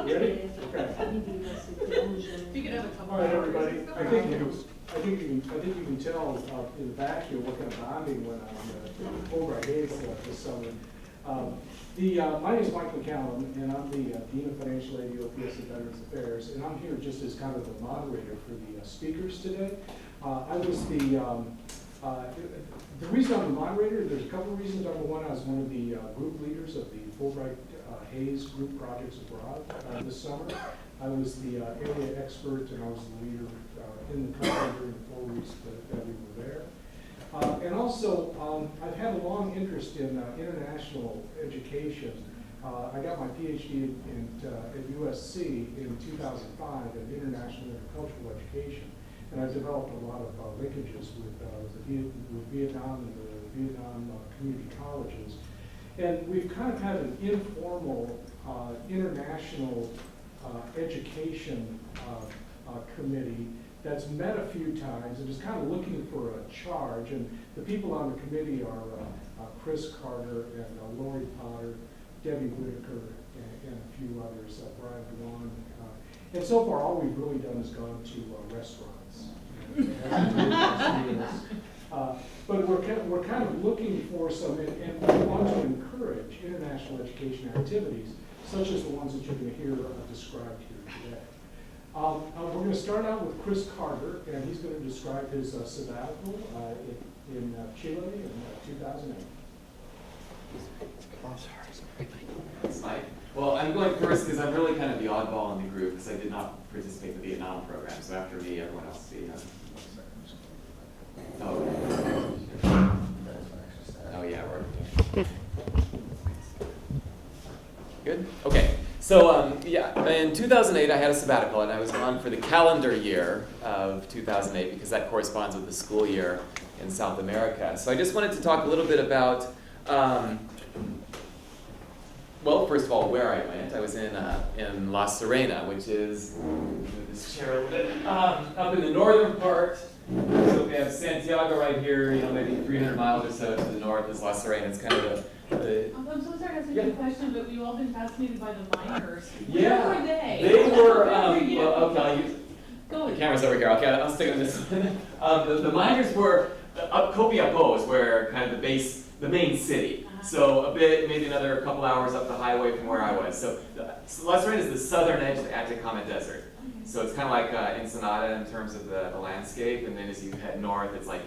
Ready? Okay. If you could have a couple All right, hours. everybody. I think you can tell in the back here what kind of bonding went on Fulbright Hayes this summer. My name is Mike McCallum, and I'm the Dean of Financial Aid, UOPS, and Veterans Affairs, and I'm here just as kind of the moderator for the speakers today. I was the reason I'm the moderator, there's a couple of reasons. Number one, I was one of the group leaders of the Fulbright Hayes Group Projects Abroad this summer. I was the area expert, and I was the leader in the country during the 4 weeks that we were there. And also, I've had a long interest in international education. I got my PhD at USC in 2005 in international intercultural education, and I've developed a lot of linkages with Vietnam and the Vietnam community colleges. And we've kind of had an informal international education committee that's met a few times and is kind of looking for a charge. And the people on the committee are Chris Carter and Lori Potter, Debbie Whitaker, and a few others, Brian Dwan. And so far, all we've really done is gone to restaurants. But we're kind of looking for some, and we want to encourage international education activities, such as the ones that you're going to hear described here today. We're going to start out with Chris Carter, and he's going to describe his sabbatical in Chile in 2008. Thanks, Mike. Well, I'm going first because I'm really kind of the oddball in the group because I did not participate in the Vietnam program. So after me, everyone else will be. Oh yeah, we're good. Okay. So yeah, in 2008, I had a sabbatical, and I was gone for the calendar year of 2008 because that corresponds with the school year in South America. So I just wanted to talk a little bit about. Well, first of all, where I went. I was in La Serena, which is, move this chair a little bit, up in the northern part. So we have Santiago right here, maybe 300 miles or so to the north is La Serena. It's kind of I'm so sorry to ask you a question, but we've all been fascinated by the miners. Yeah. Where were they? They were, Where were you? well, okay, I'll use, Go the camera's over here. Okay, I'll stick on this one. The miners were, up Copiapó is where kind of the main city. So a bit, maybe another couple hours up the highway from where I was. So La Serena is the southern edge of the Atacama Desert. So it's kind of like Ensenada in terms of the landscape, and then as you head north, it's like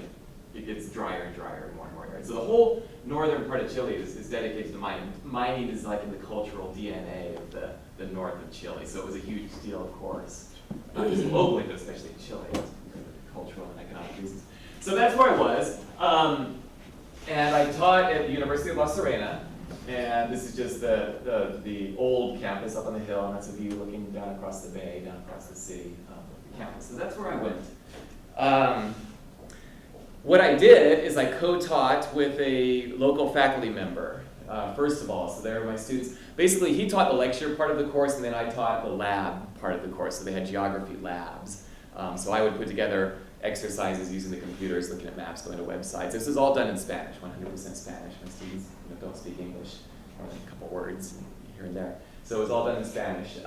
it gets drier and drier and more and more arid. So the whole northern part of Chile is dedicated to mining. Mining is like in the cultural DNA of the north of Chile. So it was a huge deal, of course, not just locally, but especially in Chile, because of cultural and economic reasons. So that's where I was. And I taught at the University of La Serena, and this is just the old campus up on the hill, and that's a view looking down across the bay, down across the city of the campus. So that's where I went. What I did is I co-taught with a local faculty member, first of all, so they were my students. Basically, he taught the lecture part of the course, and then I taught the lab part of the course, so they had geography labs. So I would put together exercises using the computers, looking at maps, going to websites. This is all done in Spanish, 100% Spanish. My students don't speak English, only a couple words here and there. So it was all done in Spanish.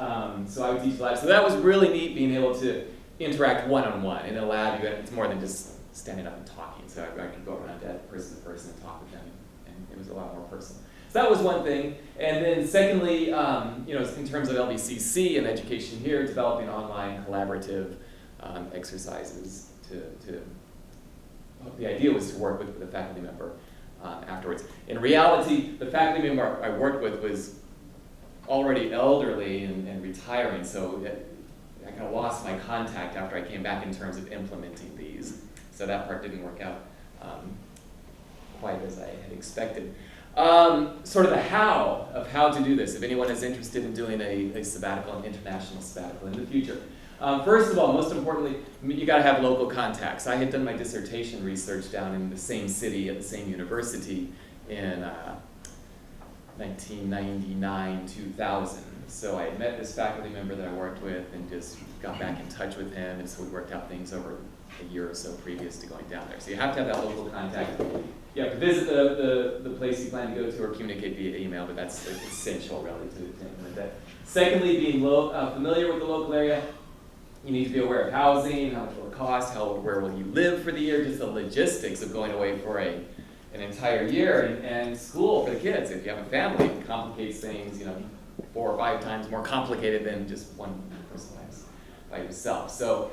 So I would teach labs. So that was really neat, being able to interact one-on-one. In a lab, it's more than just standing up and talking. So I could go around person to person and talk with them, and it was a lot more personal. So that was one thing. And then secondly, in terms of LBCC and education here, developing online collaborative exercises the idea was to work with a faculty member afterwards. In reality, the faculty member I worked with was already elderly and retiring, so I kind of lost my contact after I came back in terms of implementing these. So that part didn't work out quite as I had expected. Sort of the how of how to do this, if anyone is interested in doing a sabbatical, an international sabbatical in the future. First of all, most importantly, you got to have local contacts. I had done my dissertation research down in the same city at the same university in 1999, 2000. So I had met this faculty member that I worked with and just got back in touch with him, and so we worked out things over a year or so previous to going down there. So you have to have that local contact. you have to visit the place you plan to go to or communicate via email, but that's essential really to implement that. Secondly, being familiar with the local area. You need to be aware of housing, how much will it cost, where will you live for the year, just the logistics of going away for an entire year, and school for the kids. If you have a family, it complicates things, 4 or 5 times more complicated than just one person by yourself. So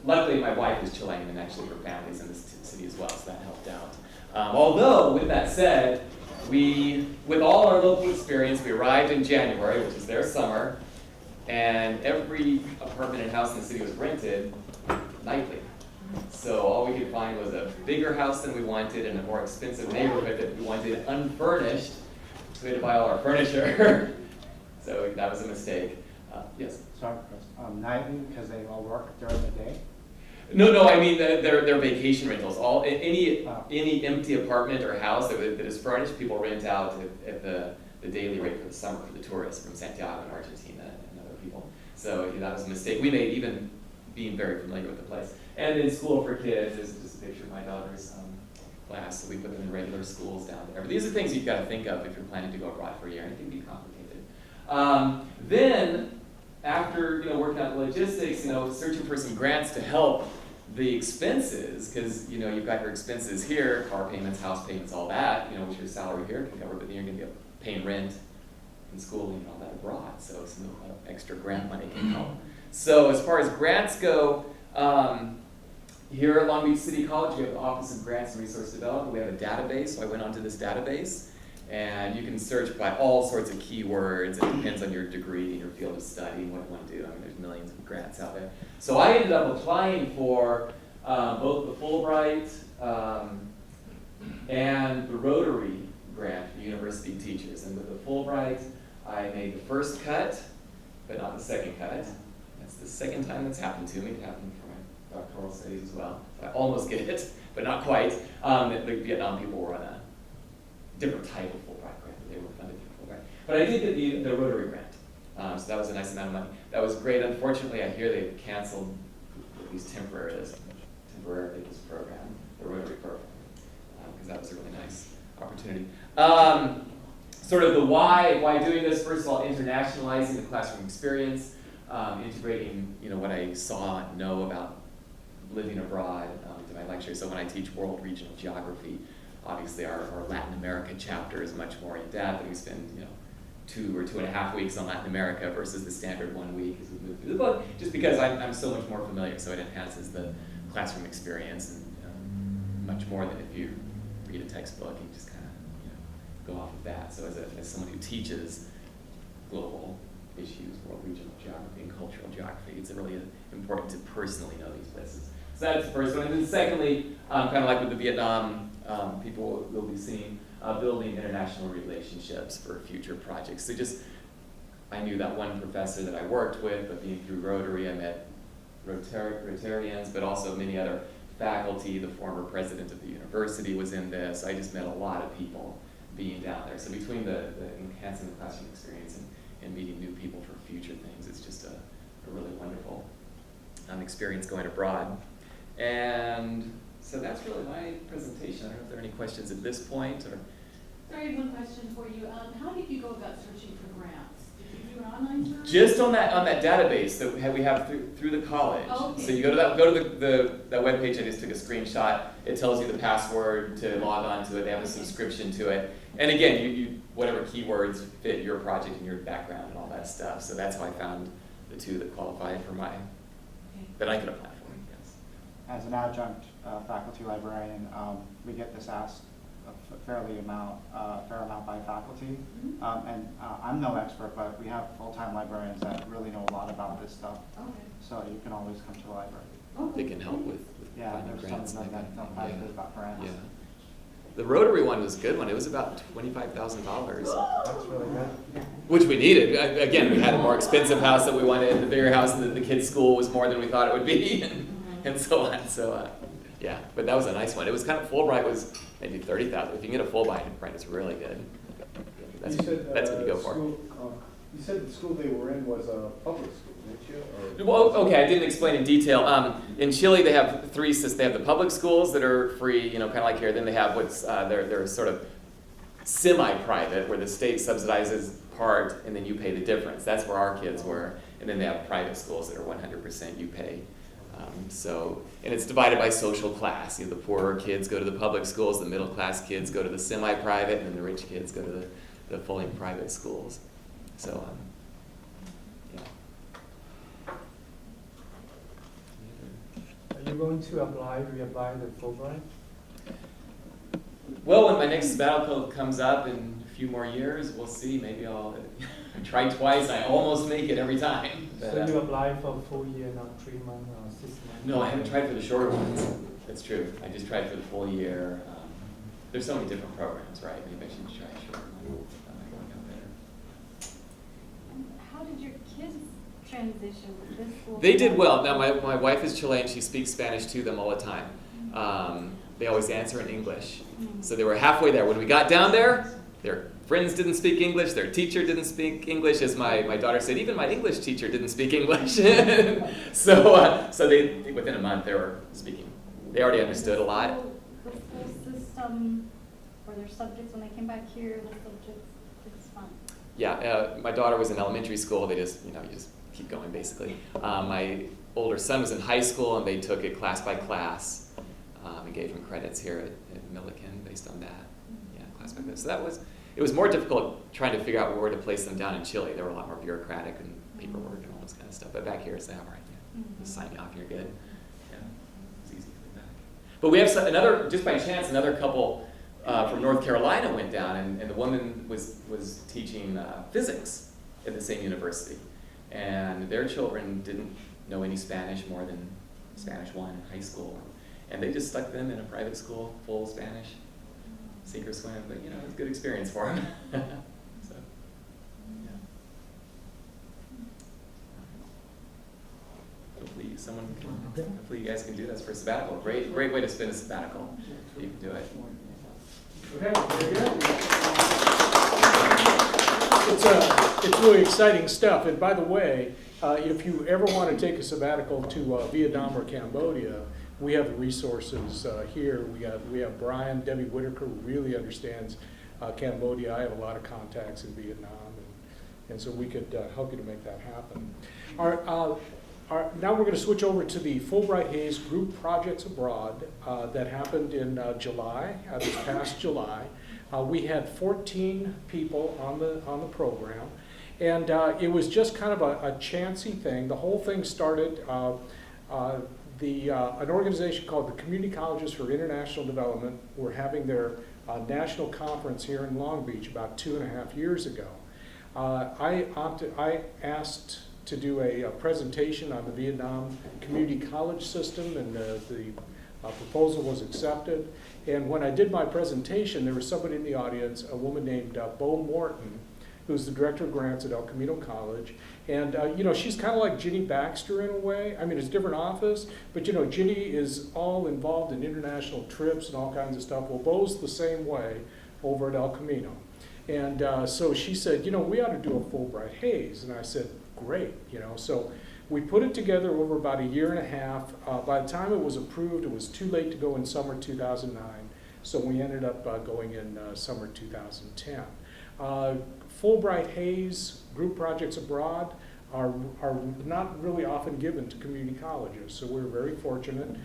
luckily my wife is Chilean and actually her family's in this city as well, so that helped out. Although, with that said, with all our local experience, we arrived in January, which is their summer, and every apartment and house in the city was rented nightly. So all we could find was a bigger house than we wanted in a more expensive neighborhood that we wanted unfurnished. So we had to buy all our furniture. So that was a mistake. Yes? Sorry, Chris. Nightly, because they all work during the day? No, I mean they're vacation rentals. Any empty apartment or house that is furnished, people rent out at the daily rate for the summer for the tourists from Santiago and Argentina and other people. So that was a mistake we made, even being very familiar with the place. And then school for kids is just a picture of my daughter's class. So we put them in regular schools down there. But these are things you've got to think of if you're planning to go abroad for a year, and it can be complicated. Then, after working out the logistics, searching for some grants to help the expenses, because you've got your expenses here, car payments, house payments, all that, which your salary here can cover, but then you're going to be paying rent and schooling and all that abroad. So some extra grant money can help. So as far as grants go, here at Long Beach City College, we have the Office of Grants and Resource Development. We have a database, so I went onto this database, and you can search by all sorts of keywords. It depends on your degree and your field of study and what you want to do. I mean, there's millions of grants out there. So I ended up applying for both the Fulbright and the Rotary grant for university teachers. And with the Fulbright, I made the first cut, but not the second cut. That's the second time that's happened to me. It happened for my doctoral studies as well. So I almost get it, but not quite. The Vietnam people were on a different type of Fulbright grant. They were funded through Fulbright. But I did get the Rotary grant. So that was a nice amount of money. That was great. Unfortunately, I hear they've canceled, at least temporarily, this program, the Rotary program, because that was a really nice opportunity. Sort of the why doing this, first of all, internationalizing the classroom experience, integrating what I saw and know about living abroad to my lectures. So when I teach world regional geography, obviously our Latin America chapter is much more in depth, and we spend 2 or 2.5 weeks on Latin America versus the standard 1 week as we move through the book, just because I'm so much more familiar, so it enhances the classroom experience and much more than if you read a textbook and just kind of go off of that. So as someone who teaches global issues, world regional geography and cultural geography, it's really important to personally know these places. So that's the first one. And then secondly, kind of like with the Vietnam, people will be seeing building international relationships for future projects. So I knew that one professor that I worked with, but being through Rotary, I met Rotarians, but also many other faculty. The former president of the university was in this. I just met a lot of people being down there. So between the enhancing the classroom experience and meeting new people for future things, it's just a really wonderful experience going abroad. And so that's really my presentation. I don't know if there are any questions at this point. Or Sorry, one question for you. How did you go about searching for grants? Did you do an online search? just on that database that we have through the college. Oh, okay. So you go to that webpage I just took a screenshot. It tells you the password to log on to it. They have a subscription to it. And again, you whatever keywords fit your project and your background and all that stuff. So that's how I found the 2 that qualified for that I could apply for. Yes. As an adjunct faculty librarian, we get this asked a fair amount by faculty. Mm-hmm. And I'm no expert, but we have full-time librarians that really know a lot about this stuff. Okay. So you can always come to the library. Okay. They can help with Yeah, finding there's grants. some of them that know quite a bit about grants. Yeah. The Rotary one was a good one. It was about $25,000. That's really good. Which we needed. Again, we had a more expensive house that we wanted, the bigger house, and the kids' school was more than we thought it would be, and so on. So, yeah, but that was a nice one. It was kind of, Fulbright was maybe $30,000. If you can get a Fulbright, it's really good. That's what you go for. You said the school they were in was a public school, didn't you? Or- Well, okay, I didn't explain in detail. In Chile, they have they have the public schools that are free, you know, kind of like here. Then they have what's, they're sort of semi-private, where the state subsidizes part and then you pay the difference. That's where our kids were. And then they have private schools that are 100% you pay. And it's divided by social class. You know, the poorer kids go to the public schools, the middle class kids go to the semi-private, and then the rich kids go to the fully private schools. So, yeah. Are you going to reapply the Fulbright? Well, when my next sabbatical comes up in a few more years, we'll see. Maybe I'll try twice. I almost make it every time. But, So you apply for a full year, not 3 months or 6 months? no, I haven't tried for the shorter ones. That's true. I just tried for the full year. There's so many different programs, right? Maybe I should try a shorter one. That might work out better. How did your kids transition with this school? They did well. Now, my wife is Chilean. She speaks Spanish to them all the time. They always answer in English. So they were halfway there. When we got down there, their friends didn't speak English. Their teacher didn't speak English. As my daughter said, even my English teacher didn't speak English. so they within a month, they were speaking. They already understood a lot. The school system, or their subjects when they came back here, the subjects, it's fun. Yeah, my daughter was in elementary school. They just, you just keep going, basically. My older son was in high school, and they took it class by class and gave him credits here at Millikan based on that. Yeah, class by class. So it was more difficult trying to figure out where to place them down in Chile. They were a lot more bureaucratic and paperwork and all this kind of stuff. But back here, it's all right. Yeah, just sign me off and you're good. Yeah, it's easy to get back. But we have just by chance, another couple from North Carolina went down, and the woman was teaching physics at the same university. And their children didn't know any Spanish more than Spanish 1 in high school. And they just stuck them in a private school, full Spanish, sink or swim. But, it was a good experience for them. So, yeah. Hopefully you guys can do this for a sabbatical. Great way to spend a sabbatical. You can do it. Okay, very good. It's really exciting stuff. And by the way, if you ever want to take a sabbatical to Vietnam or Cambodia, we have the resources here. We have Brian, Debbie Whitaker, who really understands Cambodia. I have a lot of contacts in Vietnam, and so we could help you to make that happen. Now we're going to switch over to the Fulbright Hays Group Projects Abroad that happened in July, this past July. We had 14 people on the program, and it was just kind of a chancy thing. The whole thing started, an organization called the Community Colleges for International Development were having their national conference here in Long Beach about 2.5 years ago. I asked to do a presentation on the Vietnam community college system, and the proposal was accepted. And when I did my presentation, there was somebody in the audience, a woman named Bo Morton, who's the director of grants at El Camino College. And she's kind of like Ginny Baxter in a way. I mean, it's a different office, but Ginny is all involved in international trips and all kinds of stuff. Well, Bo's the same way over at El Camino. And so she said, we ought to do a Fulbright Hays. And I said, great, So we put it together over about 1.5 years. By the time it was approved, it was too late to go in summer 2009. So we ended up going in summer 2010. Fulbright Hays Group Projects Abroad are not really often given to community colleges, so we're very fortunate.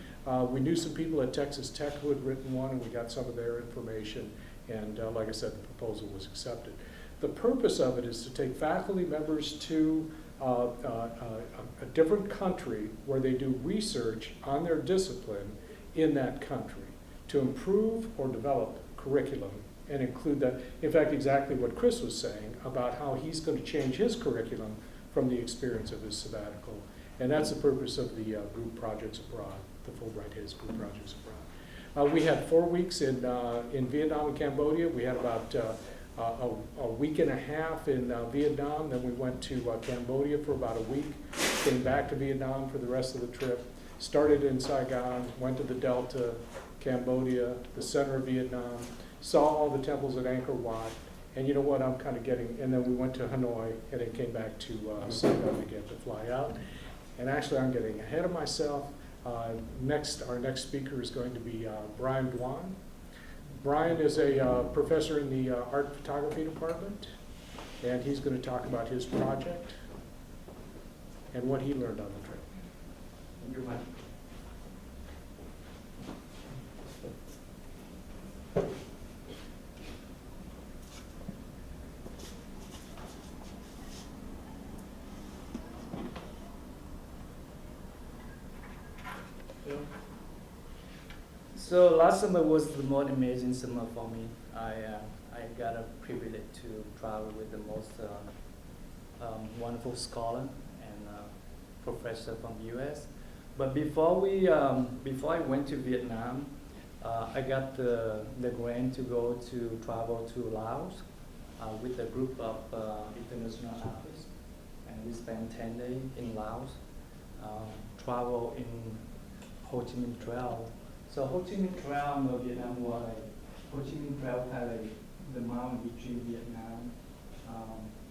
We knew some people at Texas Tech who had written one, and we got some of their information, and like I said, the proposal was accepted. The purpose of it is to take faculty members to a different country where they do research on their discipline in that country to improve or develop curriculum and include that. In fact, exactly what Chris was saying about how he's going to change his curriculum from the experience of his sabbatical. And that's the purpose of the Group Projects Abroad, the Fulbright Hays Group Projects Abroad. We had 4 weeks in Vietnam and Cambodia. We had about a week and a half in Vietnam. Then we went to Cambodia for about a week, came back to Vietnam for the rest of the trip, started in Saigon, went to the Delta, Cambodia, the center of Vietnam, saw all the temples at Angkor Wat, And you know what, I'm kind of getting, and then we went to Hanoi and then came back to Saigon again to fly out. And actually, I'm getting ahead of myself. Our next speaker is going to be Brian Dwan. Brian is a professor in the art photography department, and he's going to talk about his project and what he learned on the trip. Thank you, Mike. So last summer was the most amazing summer for me. I got a privilege to travel with the most wonderful scholar and professor from the U.S. But before I went to Vietnam, I got the grant to go to travel to Laos with a group of international artists, and we spent 10 days in Laos. Travel in Ho Chi Minh Trail. So Ho Chi Minh Trail in Vietnam was Ho Chi Minh Trail had the mountain between Vietnam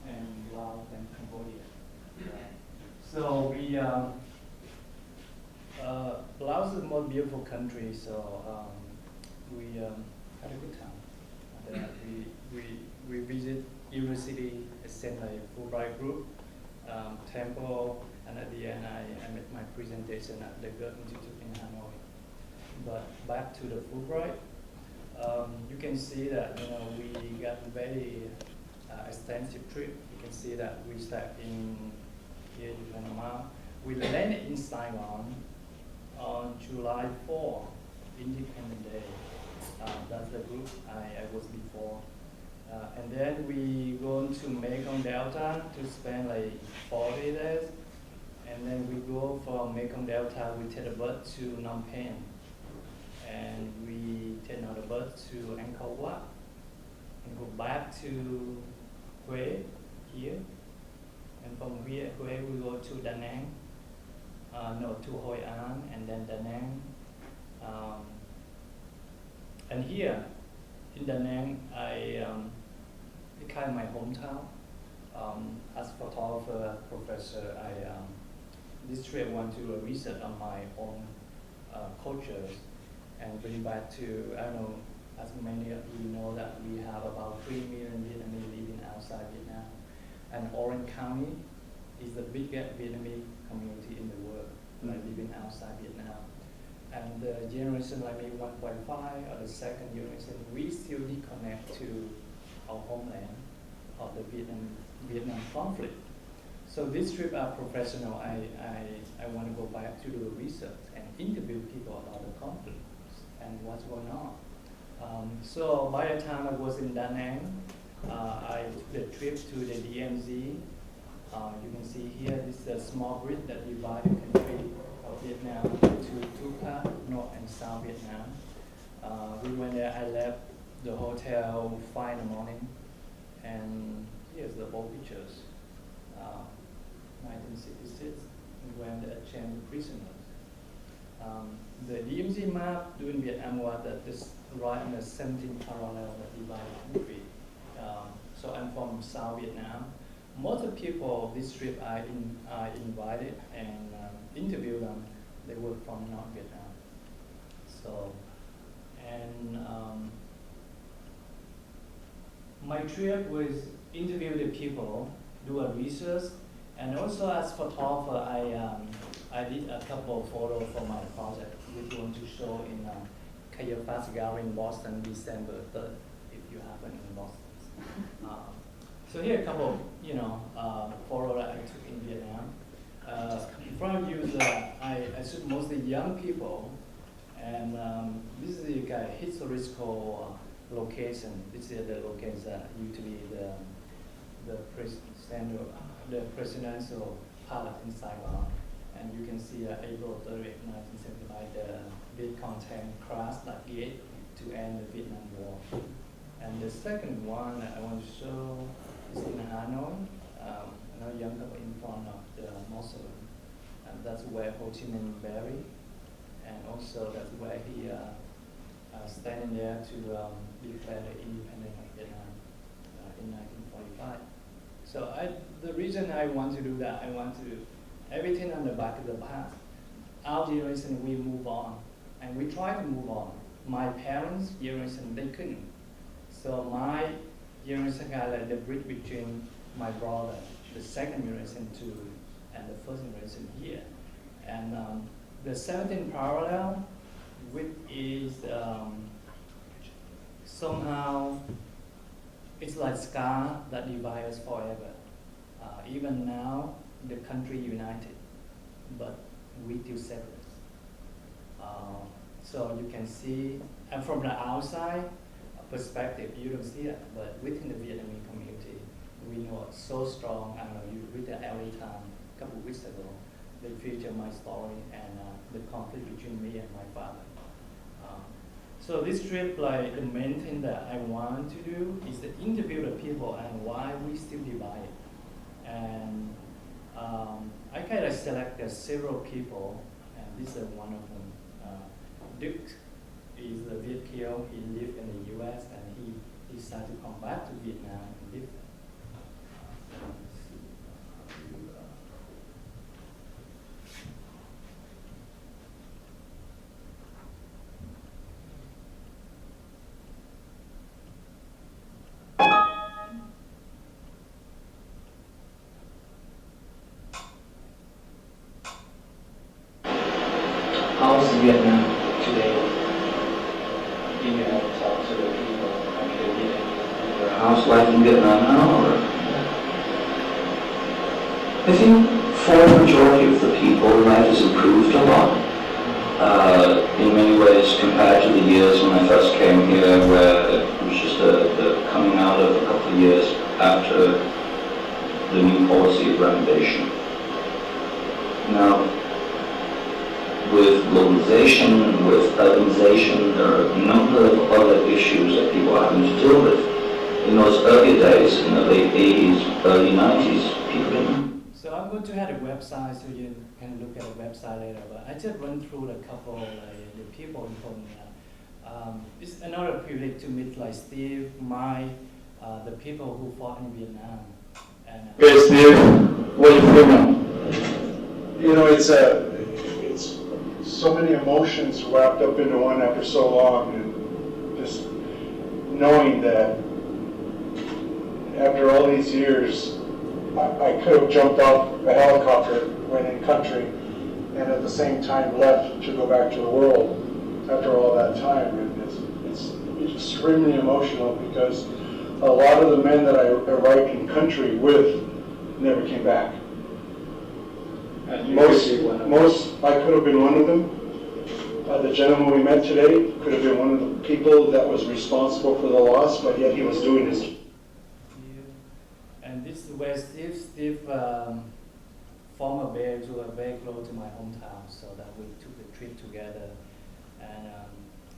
and Laos and Cambodia. So we Laos is the most beautiful country. So we had a good time. We visit University, sent a Fulbright group, temple, and at the end I made my presentation at the Goethe Institute in Hanoi. But back to the Fulbright, you can see that we got a very extensive trip. You can see that we start in here in Panama. We landed in Saigon on July 4, Independence Day. That's the group I was before. And then we go to Mekong Delta to spend like 40 days. And then we go from Mekong Delta, we take a boat to Phnom Penh. And we take another boat to Angkor Wat. And go back to Hue here. And from Hue we go to Da Nang. To Hoi An and then Da Nang. And here in Da Nang, it's kind of my hometown. As a photographer, professor, this trip I want to do a research on my own cultures and bring back to, I don't know, as many of you know that we have about 3 million Vietnamese living outside Vietnam. And Orange County is the biggest Vietnamese community in the world, living outside Vietnam. And the generation like me, 1.5 or the second generation, we still reconnect to our homeland of the Vietnam conflict. So this trip as professional, I want to go back to do research and interview people about the conflict and what's going on. So by the time I was in Da Nang, I took the trip to the DMZ. You can see here, this is a small bridge that divides the country of Vietnam to two parts, North and South Vietnam. We went there, I left the hotel 5 in the morning, and here's the boat pictures. 1966, when they exchanged prisoners. The DMZ map during Vietnam was that this right in the 17th parallel that divided the country. So I'm from South Vietnam. Most of the people of this trip I invited and interviewed them. They were from North Vietnam. So, and my trip was interview the people, do a research, and also as photographer, I did a couple of photos for my project, which I want to show in Caiaphas Gallery in Boston, December 3rd, if you happen in Boston. So here are a couple of photos that I took in Vietnam. In front of you is I shoot mostly young people, and this is the historical location. This is the location that used to be the presidential palace in Saigon. And you can see April 30, 1975, the Viet Cong crashed that gate to end the Vietnam War. And the second one that I want to show is in Hanoi, another young couple in front of the mausoleum. And that's where Ho Chi Minh buried. And also that's where he standing there to declare the independence of Vietnam in 1945. So the reason I want to do that, I want to everything on the back of the past. Our generation, we move on, and we try to move on. My parents' generation, they couldn't. So my generation got like the bridge between my brother, the second generation and the first generation here. And the 17th parallel, which is somehow, it's like scar that divides us forever. Even now, the country united, but we still separate. So you can see, and from the outside perspective, you don't see it, but within the Vietnamese community, we know it's so strong. I don't know, you read the LA Times a couple of weeks ago, they feature my story and the conflict between me and my father. So this trip, like the main thing that I want to do is to interview the people and why we still divided. And I kind of selected several people, and this is one of them. Duke is a Viet Kieu. He lived in the U.S. and he decided to come back to Vietnam and live there. How's Vietnam today? You know, talk to the people. I mean, the Vietnamese. How's life in Vietnam now? Or? I think for the majority of the people, life has improved a lot. In many ways, compared to the years when I first came here, where it was just the coming out of a couple of years after the new policy of renovation. Now, with globalization, with urbanization, there are a number of other issues that people are having to deal with. In those early days, in the late 80s, early 90s, people didn't. So I'm going to have a website so you can look at the website later, but I just run through a couple the people in Colombia. It's another privilege to meet like Steve, Mike, the people who fought in Vietnam. And, Okay, Steve, what do you feel now? You know, it's so many emotions wrapped up into one after so long, and just knowing that after all these years, I could have jumped off a helicopter, went in country, and at the same time left to go back to the world after all that time. And it's extremely emotional because a lot of the men that I arrived in country with never came back. Most, I could have been one of them. The gentleman we met today could have been one of the people that was responsible for the loss, but yet he was doing his. And this is where Steve former bears who are very close to my hometown, so that we took the trip together. And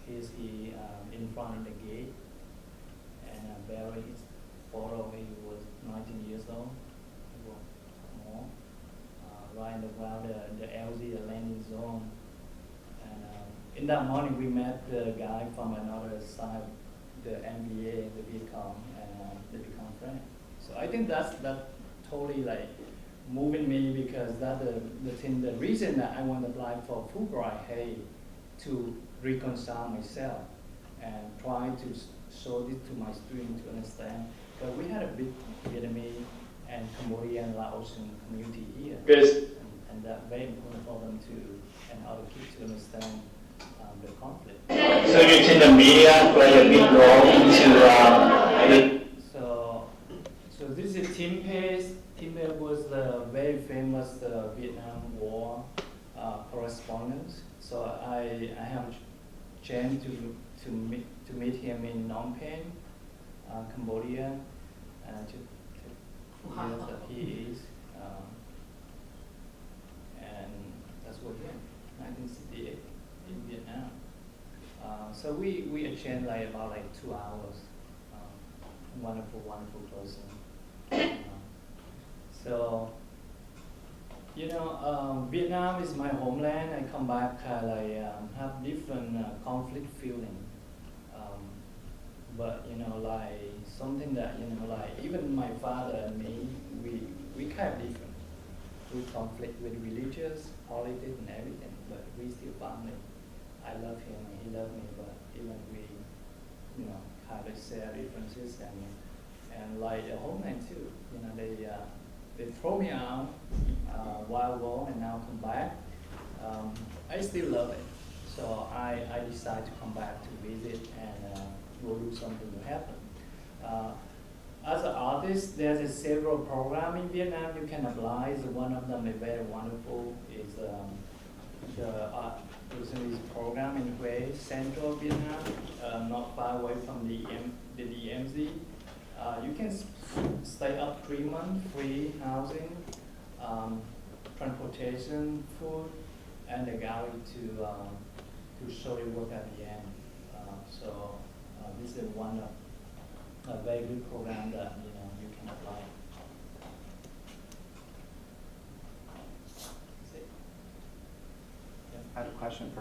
he's in front of the gate, and Barry is photo. He was 19 years old, more. Right around the LZ, the landing zone. And in that morning, we met the guy from another side, the NBA, the Vietcong, and they become friends. So I think that totally like moving me because that the reason that I want to apply for Fulbright, hey, to reconcile myself and try to show this to my students to understand. Because we had a big Vietnamese and Cambodian, Laotian community here. Yes. And that's very important for them and other kids to understand the conflict. So you think the media play a big role into So this is Tim Pace. Tim Pace was the very famous Vietnam War correspondent. So I have a chance to meet him in Phnom Penh, Cambodia, and yes, that he is, and that's what he in 1968 in Vietnam. So we exchanged like about like 2 hours. Wonderful person. So you know, Vietnam is my homeland. I come back have different conflict feeling. but like something that like even my father and me, we kind of different. We conflict with religious, politics, and everything, but we still family. I love him, and he loves me, but even we, kind of share differences, and like the homeland too. They throw me out a while ago, and now come back. I still love it, so I decide to come back to visit and go do something to happen. As an artist, there's several programs in Vietnam you can apply. So one of them is very wonderful. Is the art recently program in Hue, central Vietnam, not far away from the DMZ. You can stay up 3 months, free housing, transportation, food, and the gallery to show your work at the end. So this is one of a very good program that you can apply. That's it. I have a question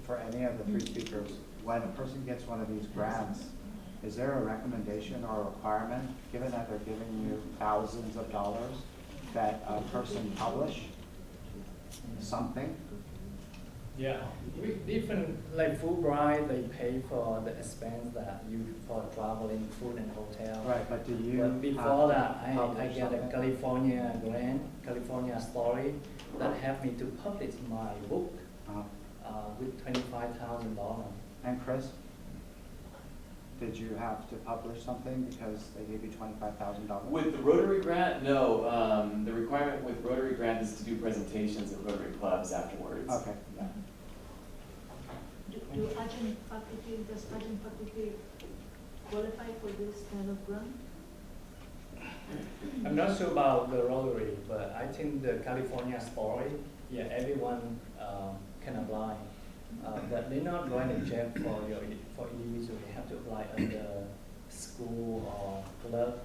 for any of the three speakers. When a person gets one of these grants, is there a recommendation or a requirement, given that they're giving you thousands of dollars, that a person publish something? Yeah, we different, like Fulbright, they pay for the expense that you for traveling, food and hotel. Right, but do you But before have that, to I publish get a something? California grant, California story, that helped me to publish my book with $25,000. And Chris, did you have to publish something because they gave you $25,000? With the Rotary grant, no. The requirement with Rotary grant is to do presentations at Rotary clubs afterwards. Okay. Yeah. Does Ajahn faculty qualify for this kind of grant? I'm not sure about the Rotary, but I think the California story, yeah, everyone can apply. But they're not going to check for individual. You have to apply under school or club.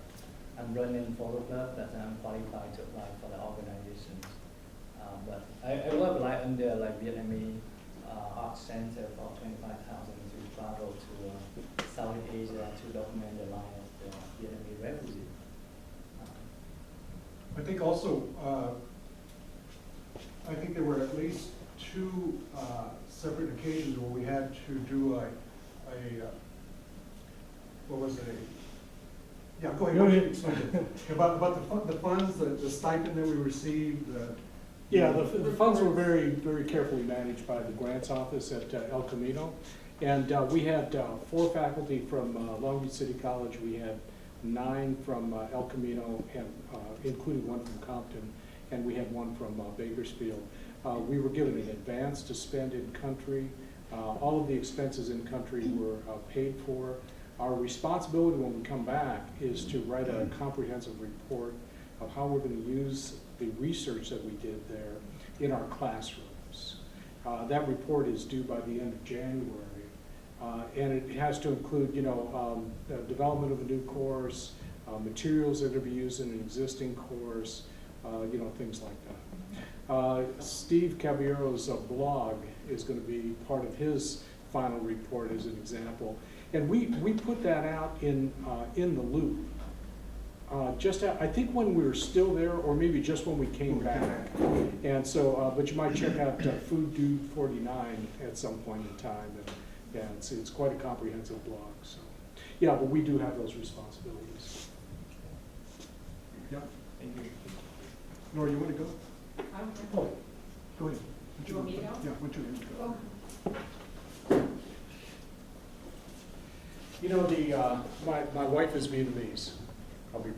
I'm running photo club that I'm qualified to apply for the organizations. But I will apply under like Vietnamese Art Center for $25,000 to travel to Southeast Asia to document the life of the Vietnamese refugees. I think also, I think there were at least 2 separate occasions where we had to do what was it? Yeah, go ahead. Go ahead. Explain it. About the funds, the stipend that we received. Yeah, the funds were very, very carefully managed by the grants office at El Camino. And we had 4 faculty from Long Beach City College. We had 9 from El Camino, and including 1 from Compton, and we had 1 from Bakersfield. We were given an advance to spend in country. All of the expenses in country were paid for. Our responsibility when we come back is to write a comprehensive report of how we're going to use the research that we did there in our classrooms. That report is due by the end of January, and it has to include, the development of a new course, materials that are to be used in an existing course, things like that. Steve Caballero's blog is going to be part of his final report as an example, and we put that out in the loop. I think when we were still there, or maybe just when we came back. And so, but you might check out Food Dude 49 at some point in time. And yeah, it's quite a comprehensive blog. So, yeah, but we do have those responsibilities. Yeah. Thank you. Nora, you want to go? Oh, go ahead. Do you want me to go? Yeah, why don't you go? My wife is Vietnamese. I'll be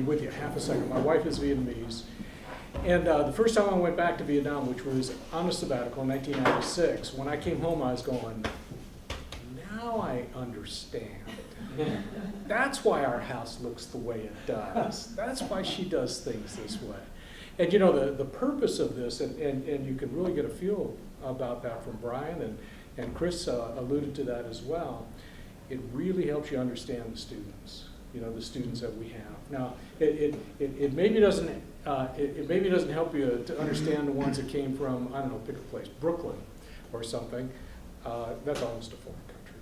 with you half a second. My wife is Vietnamese. And the first time I went back to Vietnam, which was on a sabbatical in 1996, when I came home, I was going, now I understand. That's why our house looks the way it does. That's why she does things this way. And the purpose of this, and you can really get a feel about that from Brian, and Chris alluded to that as well, it really helps you understand the students, the students that we have. Now, it maybe doesn't help you to understand the ones that came from, I don't know, pick a place, Brooklyn or something. That's almost a foreign country,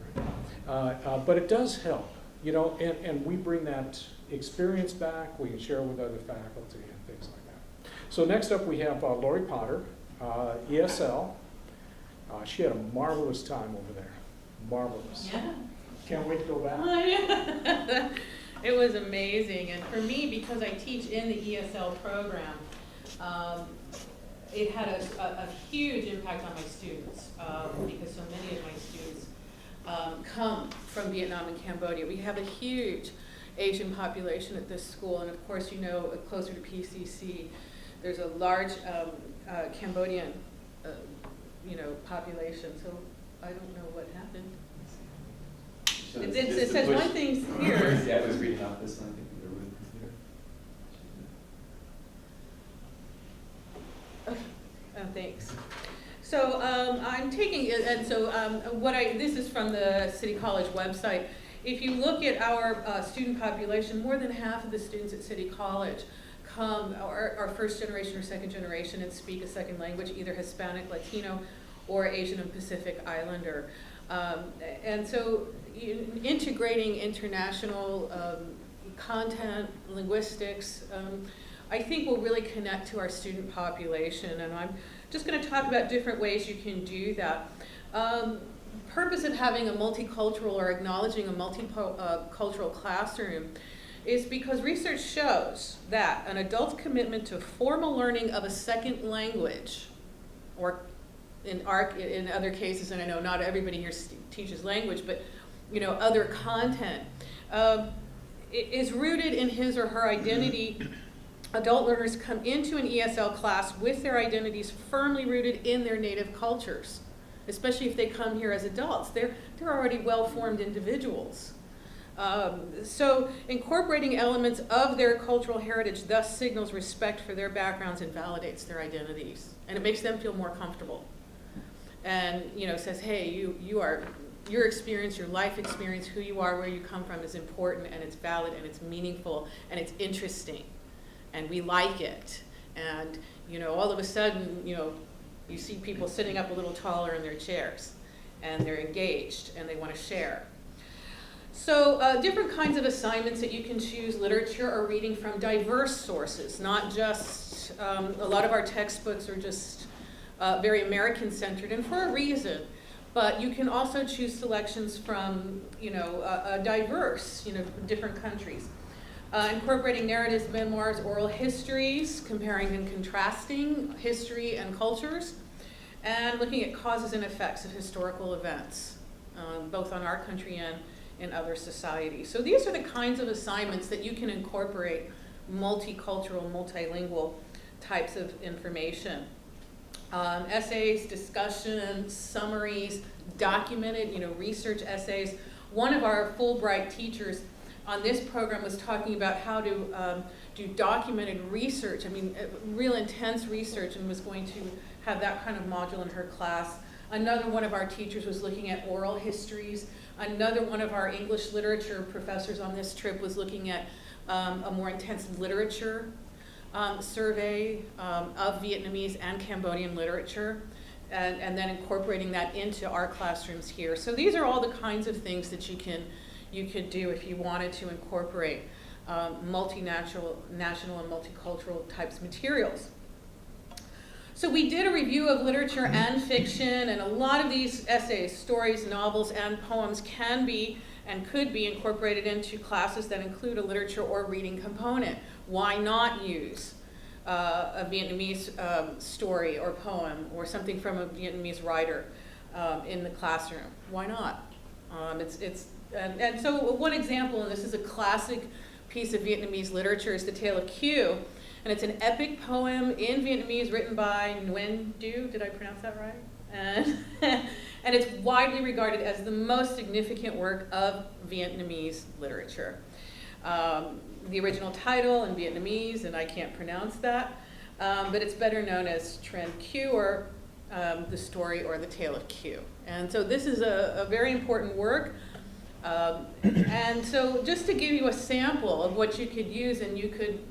right? But it does help You know, and we bring that experience back, we can share it with other faculty and things like that. So next up we have Lori Potter, ESL. She had a marvelous time over there, marvelous. Yeah. Can't wait to go back. Oh, yeah. It was amazing, and for me, because I teach in the ESL program, it had a huge impact on my students, because so many of my students come from Vietnam and Cambodia. We have a huge Asian population at this school, and of course, you know, closer to PCC, there's a large Cambodian, population. So I don't know what happened. So It says one thing here. Yeah, I was reading off this one. I think we were with the computer. Okay. Oh, thanks. So I'm taking it, and so this is from the City College website. If you look at our student population, more than half of the students at City College are first generation or second generation and speak a second language, either Hispanic, Latino, or Asian and Pacific Islander. And so integrating international content, linguistics, I think will really connect to our student population. And I'm just going to talk about different ways you can do that. Purpose of having a multicultural or acknowledging a multicultural classroom is because research shows that an adult's commitment to formal learning of a second language, or in other cases, and I know not everybody here teaches language, but other content, is rooted in his or her identity. Adult learners come into an ESL class with their identities firmly rooted in their native cultures, especially if they come here as adults. They're already well-formed individuals. So incorporating elements of their cultural heritage thus signals respect for their backgrounds and validates their identities. And it makes them feel more comfortable. And says, hey, your experience, your life experience, who you are, where you come from is important, and it's valid, and it's meaningful, and it's interesting. And we like it. And all of a sudden, you see people sitting up a little taller in their chairs, and they're engaged, and they want to share. So different kinds of assignments that you can choose: literature or reading from diverse sources, not just, a lot of our textbooks are just very American-centered, and for a reason. But you can also choose selections from, diverse, different countries. Incorporating narratives, memoirs, oral histories, comparing and contrasting history and cultures, and looking at causes and effects of historical events, both on our country and in other societies. So these are the kinds of assignments that you can incorporate multicultural, multilingual types of information. Essays, discussions, summaries, documented, research essays. One of our Fulbright teachers on this program was talking about how to do documented research, real intense research, and was going to have that kind of module in her class. Another one of our teachers was looking at oral histories. Another one of our English literature professors on this trip was looking at a more intense literature survey of Vietnamese and Cambodian literature, and then incorporating that into our classrooms here. So these are all the kinds of things that you could do if you wanted to incorporate multinational and multicultural types of materials. So we did a review of literature and fiction, and a lot of these essays, stories, novels, and poems can be and could be incorporated into classes that include a literature or reading component. Why not use a Vietnamese story or poem or something from a Vietnamese writer in the classroom? Why not? And so one example, and this is a classic piece of Vietnamese literature, is The Tale of Q. And it's an epic poem in Vietnamese written by Nguyen Du, did I pronounce that right? And it's widely regarded as the most significant work of Vietnamese literature. The original title in Vietnamese, and I can't pronounce that, but it's better known as Tren Q, or The Story or The Tale of Q. And so this is a very important work. And so just to give you a sample of what you could use, and you could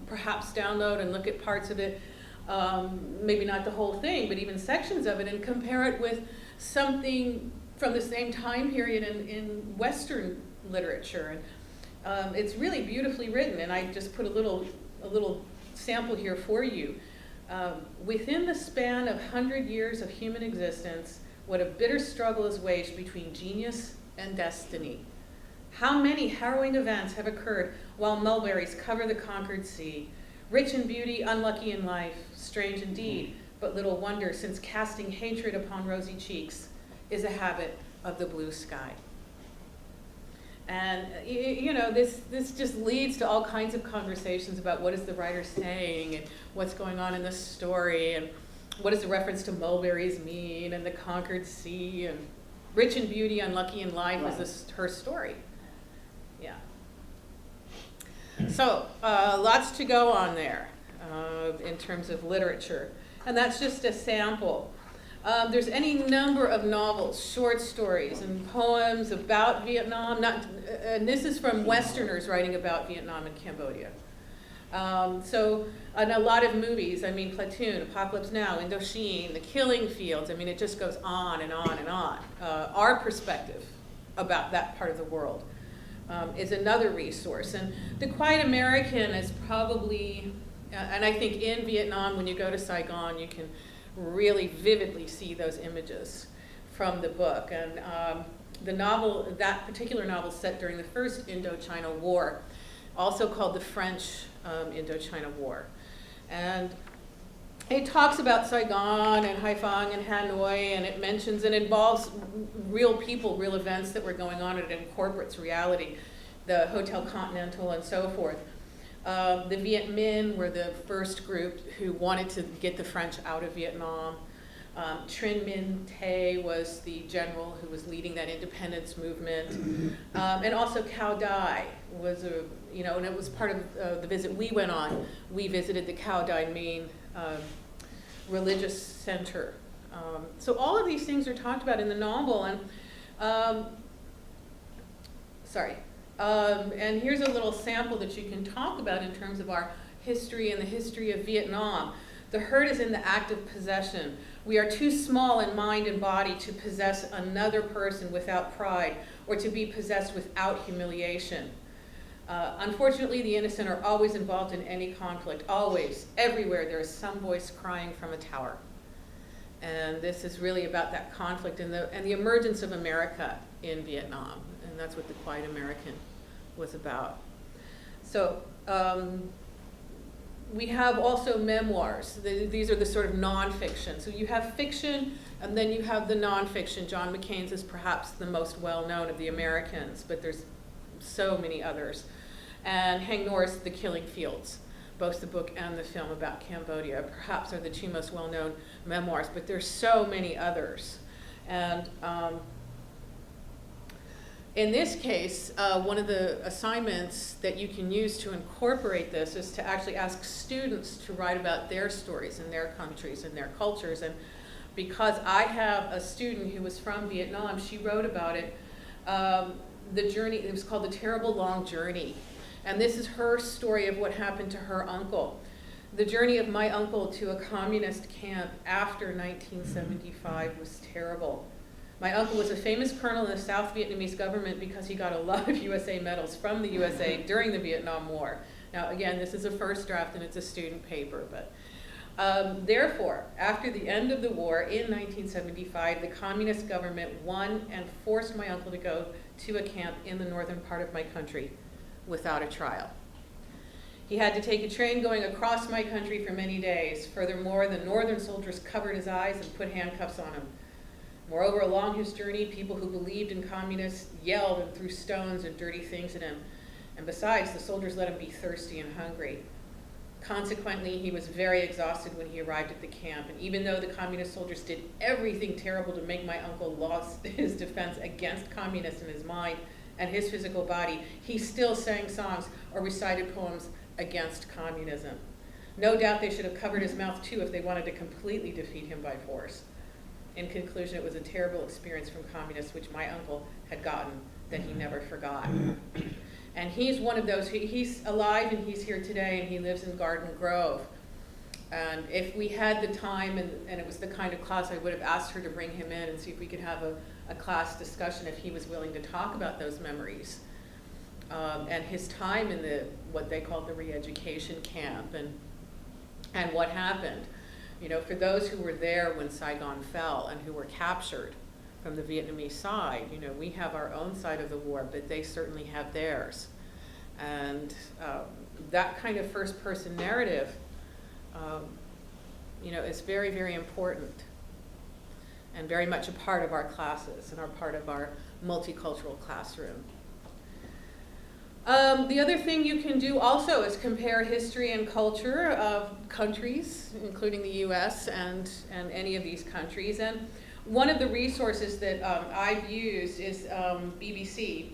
perhaps download and look at parts of it, maybe not the whole thing, but even sections of it, and compare it with something from the same time period in Western literature. And it's really beautifully written, and I just put a little sample here for you. Within the span of 100 years of human existence, what a bitter struggle is waged between genius and destiny. How many harrowing events have occurred while mulberries cover the conquered sea? Rich in beauty, unlucky in life, strange indeed, but little wonder, since casting hatred upon rosy cheeks is a habit of the blue sky. And you know, this just leads to all kinds of conversations about what is the writer saying and what's going on in the story and what does the reference to mulberries mean and the conquered sea and rich in beauty, unlucky in life. Right. Is this her story? Yeah. So lots to go on there in terms of literature. And that's just a sample. There's any number of novels, short stories, and poems about Vietnam. And this is from Westerners writing about Vietnam and Cambodia. And a lot of movies, I mean, Platoon, Apocalypse Now, Indochine, The Killing Fields. I mean, it just goes on and on and on. Our perspective about that part of the world is another resource. And The Quiet American is probably, and I think in Vietnam, when you go to Saigon, you can really vividly see those images from the book. And the novel, that particular novel, is set during the first Indochina War, also called the French Indochina War. And it talks about Saigon and Haiphong and Hanoi, and it mentions and involves real people, real events that were going on, and it incorporates reality, the Hotel Continental and so forth. The Viet Minh were the first group who wanted to get the French out of Vietnam. Trinh Minh Tay was the general who was leading that independence movement. And also Cao Dai was and it was part of the visit we went on. We visited the Cao Dai main religious center. So all of these things are talked about in the novel. And and here's a little sample that you can talk about in terms of our history and the history of Vietnam. The hurt is in the act of possession. We are too small in mind and body to possess another person without pride or to be possessed without humiliation. Unfortunately, the innocent are always involved in any conflict, always, everywhere. There is some voice crying from a tower. And this is really about that conflict and the emergence of America in Vietnam. And that's what The Quiet American was about. So we have also memoirs. These are the sort of nonfiction. So you have fiction, and then you have the nonfiction. John McCain's is perhaps the most well-known of the Americans, but there's so many others. And Hang Norris, The Killing Fields, both the book and the film about Cambodia, perhaps are the two most well-known memoirs, but there's so many others. And in this case, one of the assignments that you can use to incorporate this is to actually ask students to write about their stories and their countries and their cultures. And because I have a student who was from Vietnam, she wrote about it. The journey, it was called The Terrible Long Journey. And this is her story of what happened to her uncle. The journey of my uncle to a communist camp after 1975 was terrible. My uncle was a famous colonel in the South Vietnamese government because he got a lot of USA medals from the USA during the Vietnam War. Now, again, this is a first draft and it's a student paper, but therefore, after the end of the war in 1975, the communist government won and forced my uncle to go to a camp in the northern part of my country without a trial. He had to take a train going across my country for many days. Furthermore, the northern soldiers covered his eyes and put handcuffs on him. Moreover, along his journey, people who believed in communists yelled and threw stones and dirty things at him. And besides, the soldiers let him be thirsty and hungry. Consequently, he was very exhausted when he arrived at the camp. And even though the communist soldiers did everything terrible to make my uncle lose his defense against communists in his mind and his physical body, he still sang songs or recited poems against communism. No doubt they should have covered his mouth too if they wanted to completely defeat him by force. In conclusion, it was a terrible experience from communists which my uncle had gotten that he never forgot. And he's one of those, he's alive and he's here today and he lives in Garden Grove. And if we had the time and it was the kind of class, I would have asked her to bring him in and see if we could have a class discussion if he was willing to talk about those memories and his time in what they called the re-education camp, and what happened. You know, for those who were there when Saigon fell and who were captured from the Vietnamese side, you know, we have our own side of the war, but they certainly have theirs. And that kind of first-person narrative, you know, is very, very important and very much a part of our classes and are part of our multicultural classroom. The other thing you can do also is compare history and culture of countries, including the US and any of these countries. And one of the resources that I've used is BBC.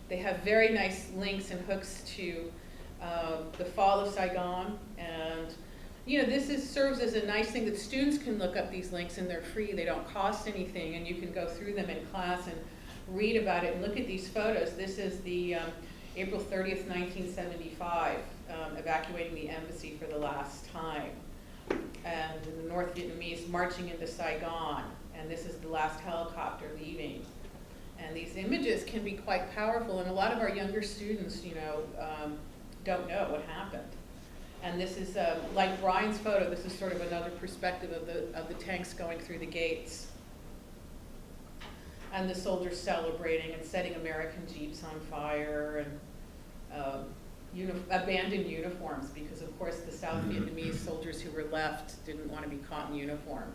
They have very nice links and hooks to the fall of Saigon. And you know, this serves as a nice thing that students can look up these links, and they're free, they don't cost anything, and you can go through them in class and read about it and look at these photos. This is the April 30th, 1975, evacuating the embassy for the last time. And the North Vietnamese marching into Saigon, and this is the last helicopter leaving. And these images can be quite powerful, and a lot of our younger students, you know, don't know what happened. And this is, like Brian's photo, this is sort of another perspective of the tanks going through the gates. And the soldiers celebrating and setting American Jeeps on fire, and abandoned uniforms, because of course the South Vietnamese soldiers who were left didn't want to be caught in uniform.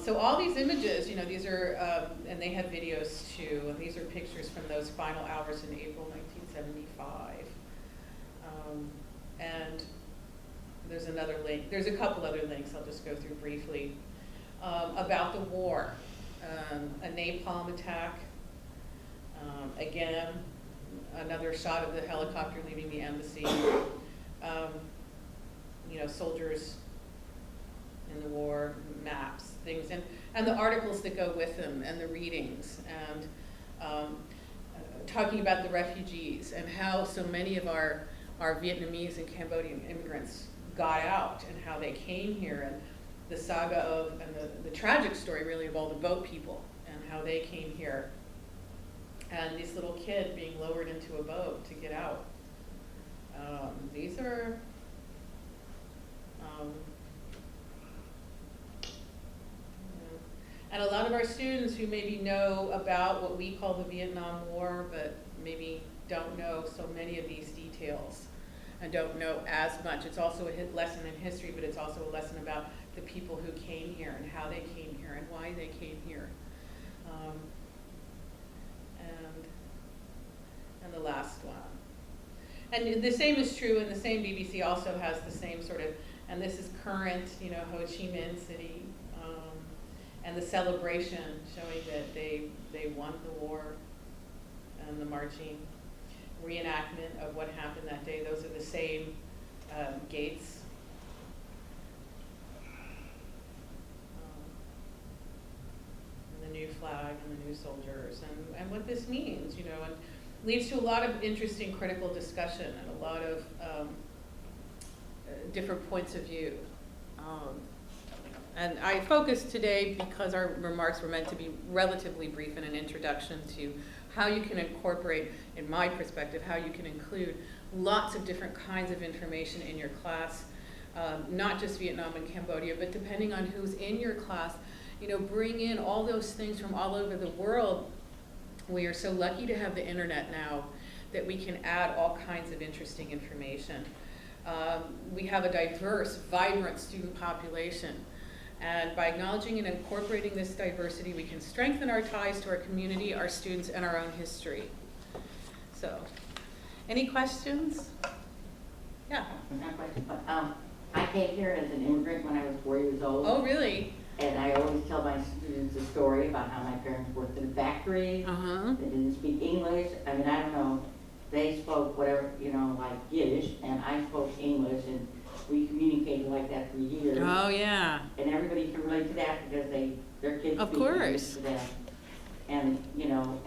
So all these images, you know, these are, and they have videos too, and these are pictures from those final hours in April 1975. And there's another link, there's a couple other links I'll just go through briefly, about the war. A napalm attack, again, another shot of the helicopter leaving the embassy, you know, soldiers in the war, maps, things, and the articles that go with them, and the readings, and talking about the refugees, and how so many of our Vietnamese and Cambodian immigrants got out, and how they came here, and the saga of, and the tragic story really of all the boat people, and how they came here. And this little kid being lowered into a boat to get out. These are, and a lot of our students who maybe know about what we call the Vietnam War, but maybe don't know so many of these details and don't know as much. It's also a lesson in history, but it's also a lesson about the people who came here and how they came here and why they came here. And the last one. And the same is true, and the same BBC also has the same sort of, and this is current, you know, Ho Chi Minh City, and the celebration showing that they won the war, and the marching reenactment of what happened that day. Those are the same gates. And the new flag and the new soldiers, and what this means, you know, and leads to a lot of interesting critical discussion and a lot of different points of view. And I focused today, because our remarks were meant to be relatively brief, in an introduction to how you can incorporate, in my perspective, how you can include lots of different kinds of information in your class, not just Vietnam and Cambodia, but depending on who's in your class, you know, bring in all those things from all over the world. We are so lucky to have the internet now that we can add all kinds of interesting information. We have a diverse, vibrant student population. And by acknowledging and incorporating this diversity, we can strengthen our ties to our community, our students, and our own history. So, any questions? Yeah. Not question, but I came here as an immigrant when I was 4 years old. Oh, really? And I always tell my students a story about how my parents worked in a factory. They didn't speak English. I mean, I don't know. They spoke whatever, you know, like Yiddish, and I spoke English, and we communicated like that for years. Oh, yeah. And everybody can relate to that because their kids of speak course. English to them. And, you know,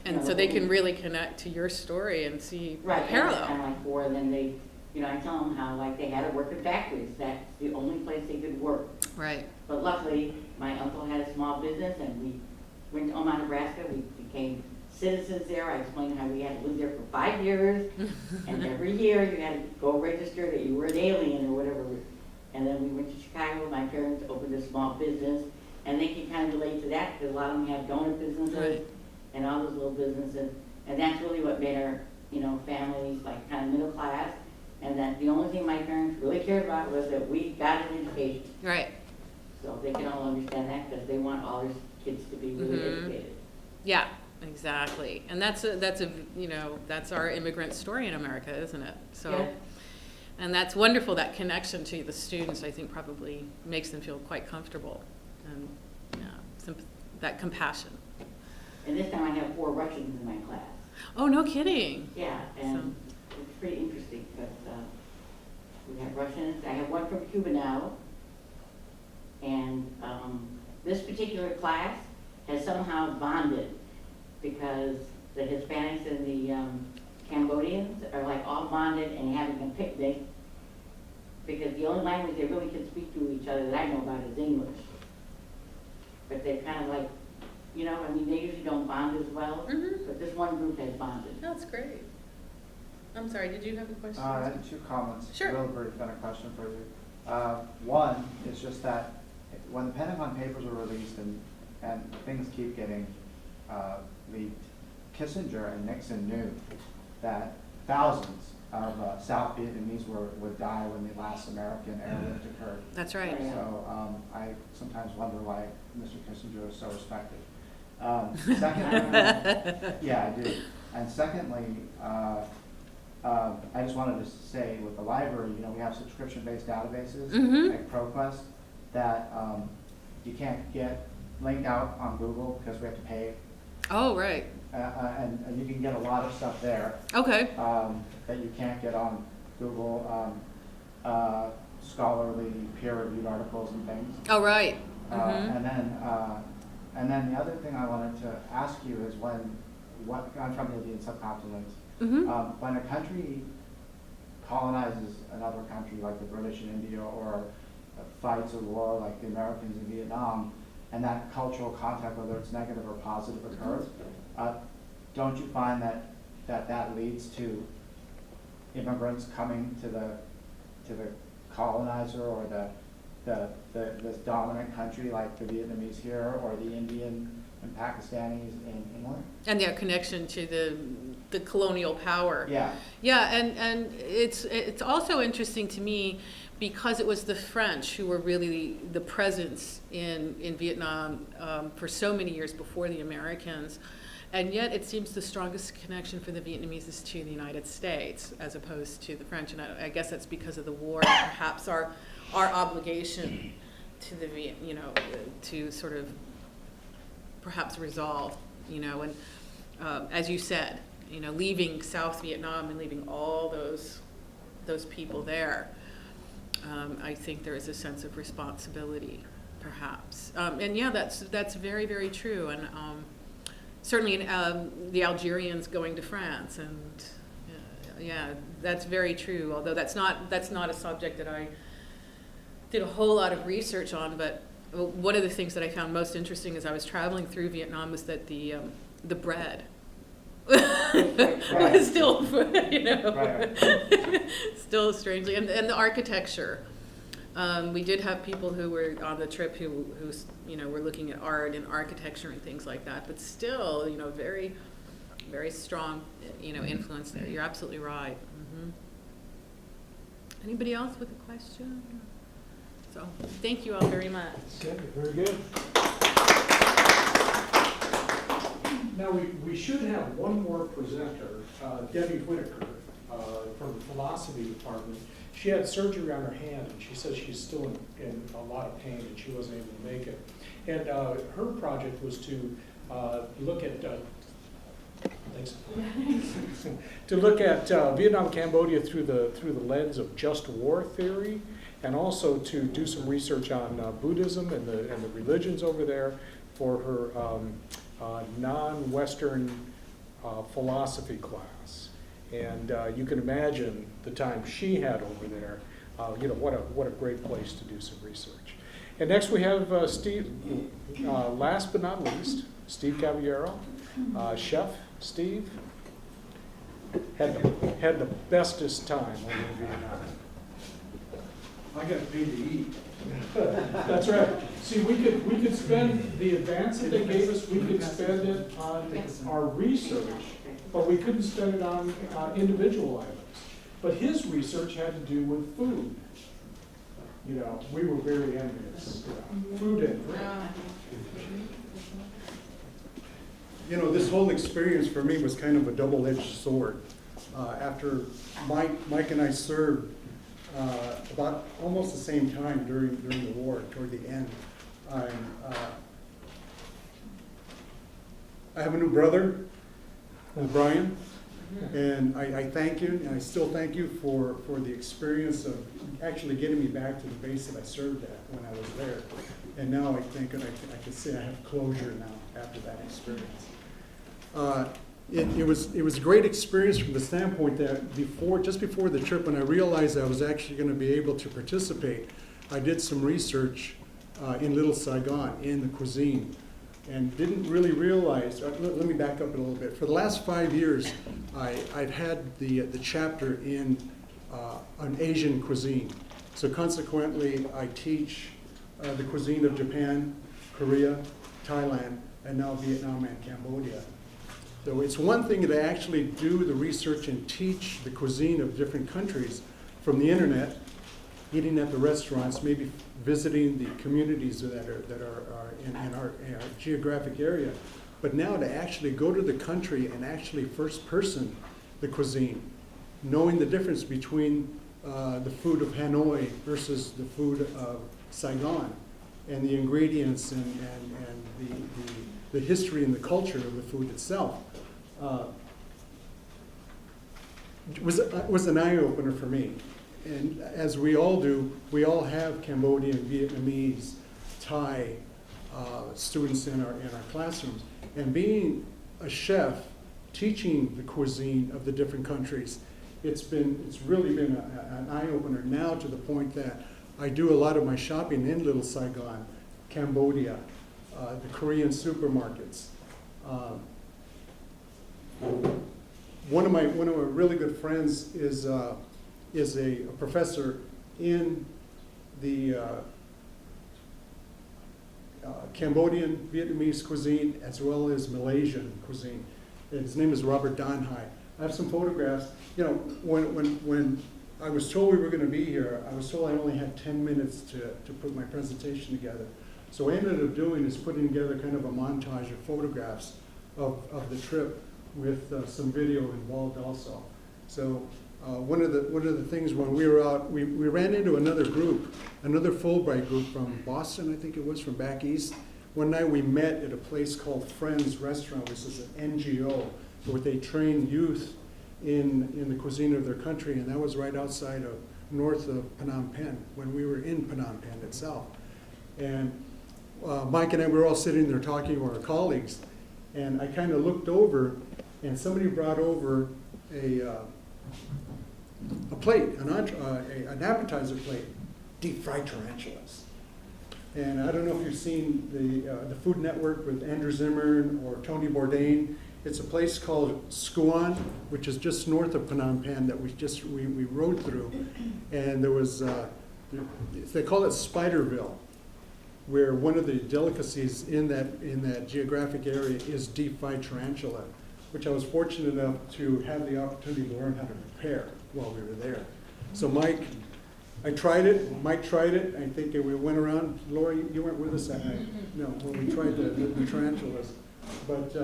and so they can really connect to your story and see a parallel. Right, and like 4, and then they, you know, I tell them how like they had to work in factories. That's the only place they could work. Right. But luckily, my uncle had a small business, and we went to Omaha, Nebraska. We became citizens there. I explained years, and every year you had to go register that you were an alien or whatever. And then we went to Chicago, my parents opened a small business, and they can kind of relate to that, because a lot of them have donut businesses Right. and all those little businesses. And that's really what made our, you know, families like kind of middle class. And that the only thing my parents really cared about was that we got an education. Right. So they can all understand that, because they want all their kids to be really educated. Yeah, exactly. And that's a, you know, that's our immigrant story in America, isn't it? So, Yeah. and that's wonderful, that connection to the students, I think probably makes them feel quite comfortable. And, yeah, that compassion. And this time I have 4 Russians in my class. Oh, no kidding. Yeah, and it's pretty interesting, because we have Russians. I have one from Cuba now. And this particular class has somehow bonded, because the Hispanics and the Cambodians are like all bonded and having a picnic, because the only language they really can speak to each other that I know about is English. But they're kind of like, you know, I mean, they usually don't bond as well, but this one group has bonded. That's great. I'm sorry, did you have a question? I had 2 comments. Sure. Real brief, and a question for you. One is just that when the Pentagon Papers were released and things keep getting leaked, Kissinger and Nixon knew that thousands of South Vietnamese would die when the last American airlift occurred. That's right. So I sometimes wonder why Mr. Kissinger is so respected. Secondly, yeah, I do. And secondly, I just wanted to say with the library, you know, we have subscription-based databases like ProQuest that you can't get linked out on Google because we have to pay. Oh, right. And you can get a lot of stuff there. Okay. That you can't get on Google, scholarly peer-reviewed articles and things. Oh, right. And then the other thing I wanted to ask you is I'm from the Indian subcontinent. When a country colonizes another country, like the British in India, or fights a war like the Americans in Vietnam, and that cultural contact, whether it's negative or positive, occurs, don't you find that leads to immigrants coming to the colonizer or the dominant country, like the Vietnamese here or the Indian and Pakistanis in England? And their connection to the colonial power. Yeah. Yeah, and it's also interesting to me because it was the French who were really the presence in Vietnam for so many years before the Americans. And yet it seems the strongest connection for the Vietnamese is to the United States as opposed to the French. And I guess that's because of the war, and perhaps our obligation to the to sort of perhaps resolve, and as you said, leaving South Vietnam and leaving all those people there, I think there is a sense of responsibility, perhaps. And yeah, that's very, very true. And certainly the Algerians going to France, and yeah, that's very true. Although that's not a subject that I did a whole lot of research on, but one of the things that I found most interesting as I was traveling through Vietnam was that the bread was still, still strangely, and the architecture. We did have people who were on the trip who were looking at art and architecture and things like that, but still, very, very strong, influence there. You're absolutely right. Anybody else with a question? So, thank you all very much. Okay, very good. Now, we should have one more presenter, Debbie Whitaker, from the philosophy department. She had surgery on her hand, and she says she's still in a lot of pain, and she wasn't able to make it. And her project was to look at Vietnam, Cambodia through the lens of just war theory, and also to do some research on Buddhism and the religions over there for her non-Western philosophy class. And you can imagine the time she had over there. What a great place to do some research. And next we have Steve. Last but not least, Steve Caballero, Chef Steve. had the bestest time when we were in Vietnam. I got paid to eat. That's right. See, we could spend the advance that they gave us, we could spend it on our research, but we couldn't spend it on individual items. But his research had to do with food. You know, we were very envious. Food and drink. You know, this whole experience for me was kind of a double-edged sword. After Mike and I served about almost the same time during the war, toward the end, I have a new brother, Brian, and I thank you, and I still thank you for the experience of actually getting me back to the base that I served at when I was there. And now I think that I can say I have closure now after that experience. It was a great experience from the standpoint that just before the trip, when I realized I was actually going to be able to participate, I did some research in Little Saigon in the cuisine, and didn't really realize. Let me back up a little bit. For the last 5 years, I've had the chapter in an Asian cuisine. So consequently, I teach the cuisine of Japan, Korea, Thailand, and now Vietnam and Cambodia. So it's one thing to actually do the research and teach the cuisine of different countries from the internet, eating at the restaurants, maybe visiting the communities that are in our geographic area. But now to actually go to the country and actually first person the cuisine, knowing the difference between the food of Hanoi versus the food of Saigon, and the ingredients and the history and the culture of the food itself, was an eye-opener for me. And as we all do, we all have Cambodian, Vietnamese, Thai students in our classrooms. And being a chef, teaching the cuisine of the different countries, it's really been an eye-opener now, to the point that I do a lot of my shopping in Little Saigon, Cambodia, the Korean supermarkets. One of my really good friends is a professor in the Cambodian, Vietnamese cuisine, as well as Malaysian cuisine. And his name is Robert Donhai. I have some photographs. You know, when I was told we were going to be here, I was told I only had 10 minutes to put my presentation together. So what I ended up doing is putting together kind of a montage of photographs of the trip, with some video involved also. So one of the things when we were out, we ran into another group, another Fulbright group from Boston, I think it was, from back east. One night we met at a place called Friends Restaurant, which is an NGO, where they train youth in the cuisine of their country, and that was right outside of north of Phnom Penh, when we were in Phnom Penh itself. And Mike and I were all sitting there talking with our colleagues, and I kind of looked over, and somebody brought over a plate, an appetizer plate, deep fried tarantulas. And I don't know if you've seen the Food Network with Andrew Zimmern or Tony Bourdain. It's a place called Skuon, which is just north of Phnom Penh, that we rode through, and there was they call it Spiderville, where one of the delicacies in that geographic area is deep fried tarantula, which I was fortunate enough to have the opportunity to learn how to prepare while we were there. So I tried it, Mike tried it, I think we went around. Lori, you weren't with us that night. No, when we tried the tarantulas. But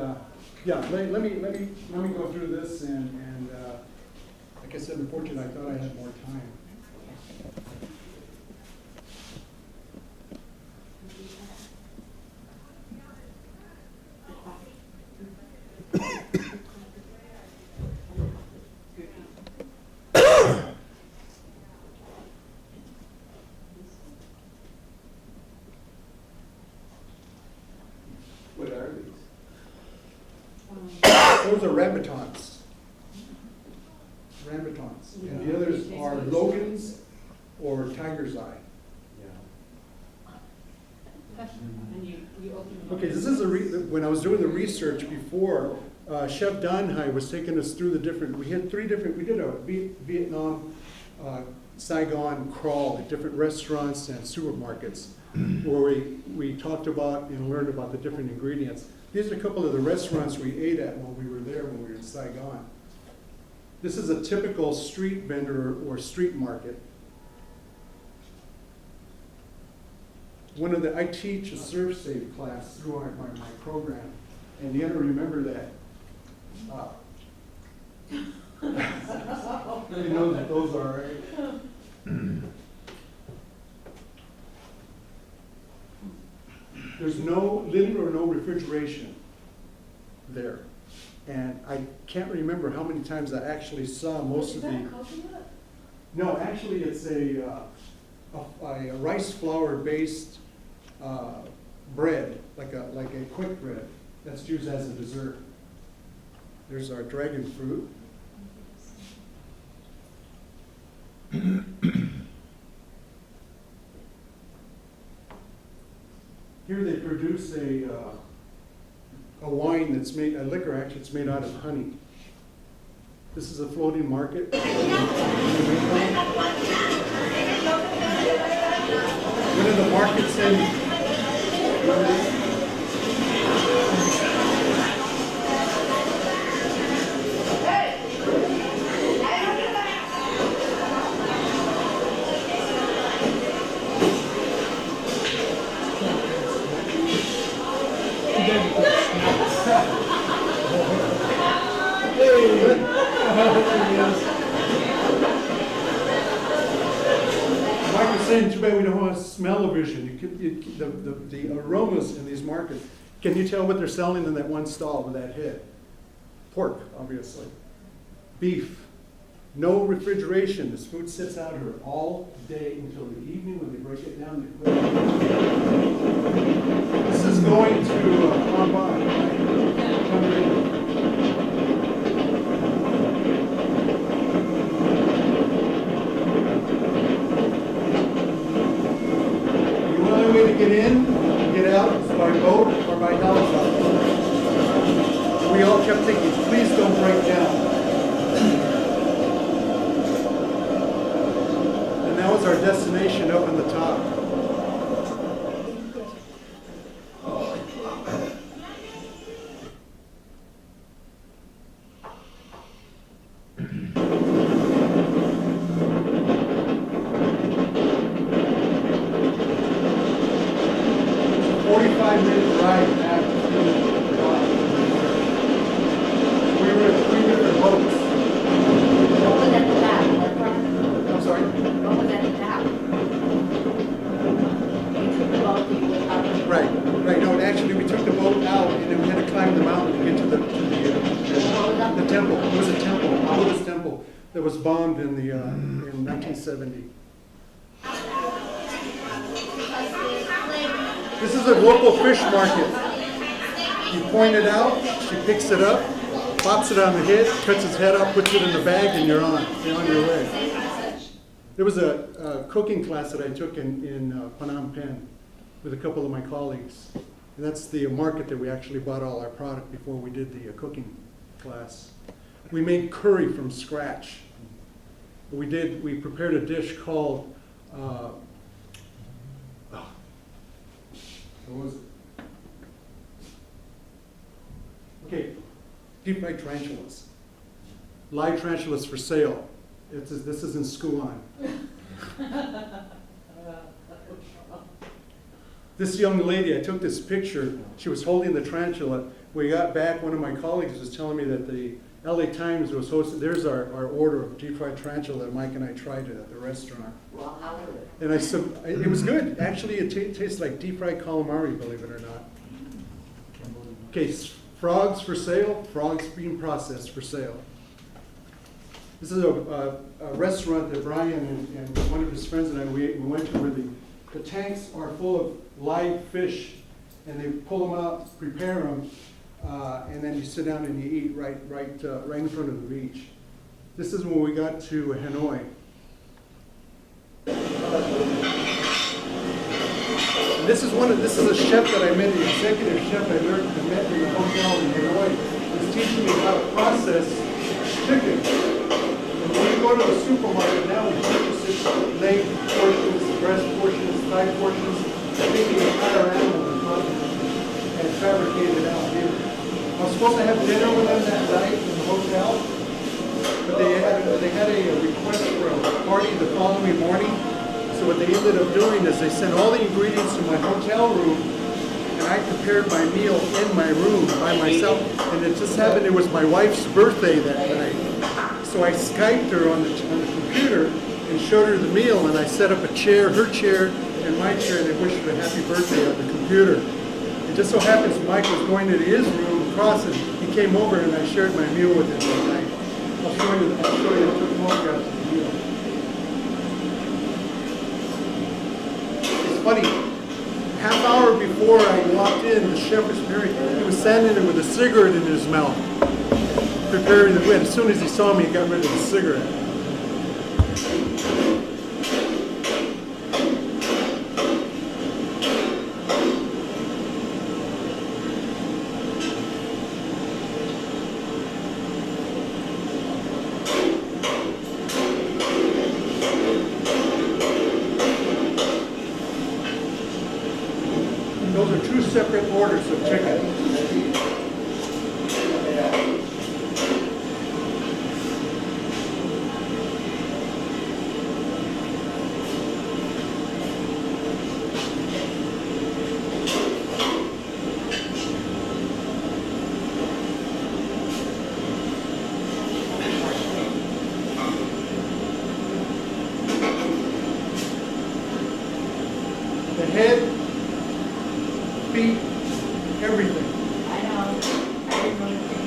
yeah, let me go through this, and like I said, unfortunately, I thought I had more time. What are these? Those are rambutons. Rambutons. And the others are Logan's or Tiger's Eye. And you open them up. Okay, this is when I was doing the research before, Chef Don Hai was taking us through the different, we did a Vietnam, Saigon crawl at different restaurants and supermarkets where we talked about and learned about the different ingredients. These are a couple of the restaurants we ate at when we were there, when we were in Saigon. This is a typical street vendor or street market. I teach a Serve Safe class through my program, and you gotta remember that. You know that those are, right? There's little or no refrigeration there. And I can't remember how many times I actually saw most of the. Is that coconut? No, actually it's a rice flour based bread, like a quick bread that's used as a dessert. There's our dragon fruit. Here they produce a wine that's made, a liquor actually, it's made out of honey. This is a floating market. One of the markets in Mike was saying, too bad we don't have smell-o-vision. The aromas in these markets. Can you tell what they're selling in that one stall with that head? Pork, obviously. Beef. No refrigeration. This food sits out here all day until the evening when they break it down. They put it in. This is going to The only way to get in, get out, is by boat or by helicopter. We all kept thinking, please don't break down. And that was our destination up on the top. Bombed in 1970. This is a local fish market. You point it out, she picks it up, pops it on the head, cuts its head off, puts it in the bag, and you're on your way. There was a cooking class that I took in Phnom Penh with a couple of my colleagues. And that's the market that we actually bought all our product before we did the cooking class. We made curry from scratch. We prepared a dish called, what was it? Okay, deep fried tarantulas. Live tarantulas for sale. This is in Skuan. This young lady, I took this picture, she was holding the tarantula. We got back, one of my colleagues was telling me that the LA Times was hosted, there's our order of deep fried tarantula that Mike and I tried it at the restaurant. Well, how was it? And I said, it was good. Actually, it tastes like deep fried calamari, believe it or not. Okay, frogs for sale, frogs being processed for sale. This is a restaurant that Brian and one of his friends and I, we went to where the tanks are full of live fish, and they pull them out, prepare them, and then you sit down and you eat right in front of the beach. This is when we got to Hanoi. And this is a chef that I met, the executive chef I met in the hotel in Hanoi. was teaching me how to process chicken. And when we go to the supermarket now, we purchase it, leg portions, breast portions, thigh portions, taking the entire animal and fabricate it out here. I was supposed to have dinner with them that night in the hotel, but they had a request for a party the following morning. So what they ended up doing is they sent all the ingredients to my hotel room, and I prepared my meal in my room by myself. And it just happened it was my wife's birthday that night. So I Skyped her on the computer and showed her the meal, and I set up a chair, her chair, and my chair, and I wished her a happy birthday on the computer. It just so happens Mike was going to his room across, and he came over, and I shared my meal with him that night. I'll show you. I took photographs of the meal. It's funny. Half hour before I walked in, the chef was married. He was standing there with a cigarette in his mouth, preparing the food. As soon as he saw me, he got rid of the cigarette. Those are two separate orders of chicken. The head, feet, everything. I know, I didn't know the thing.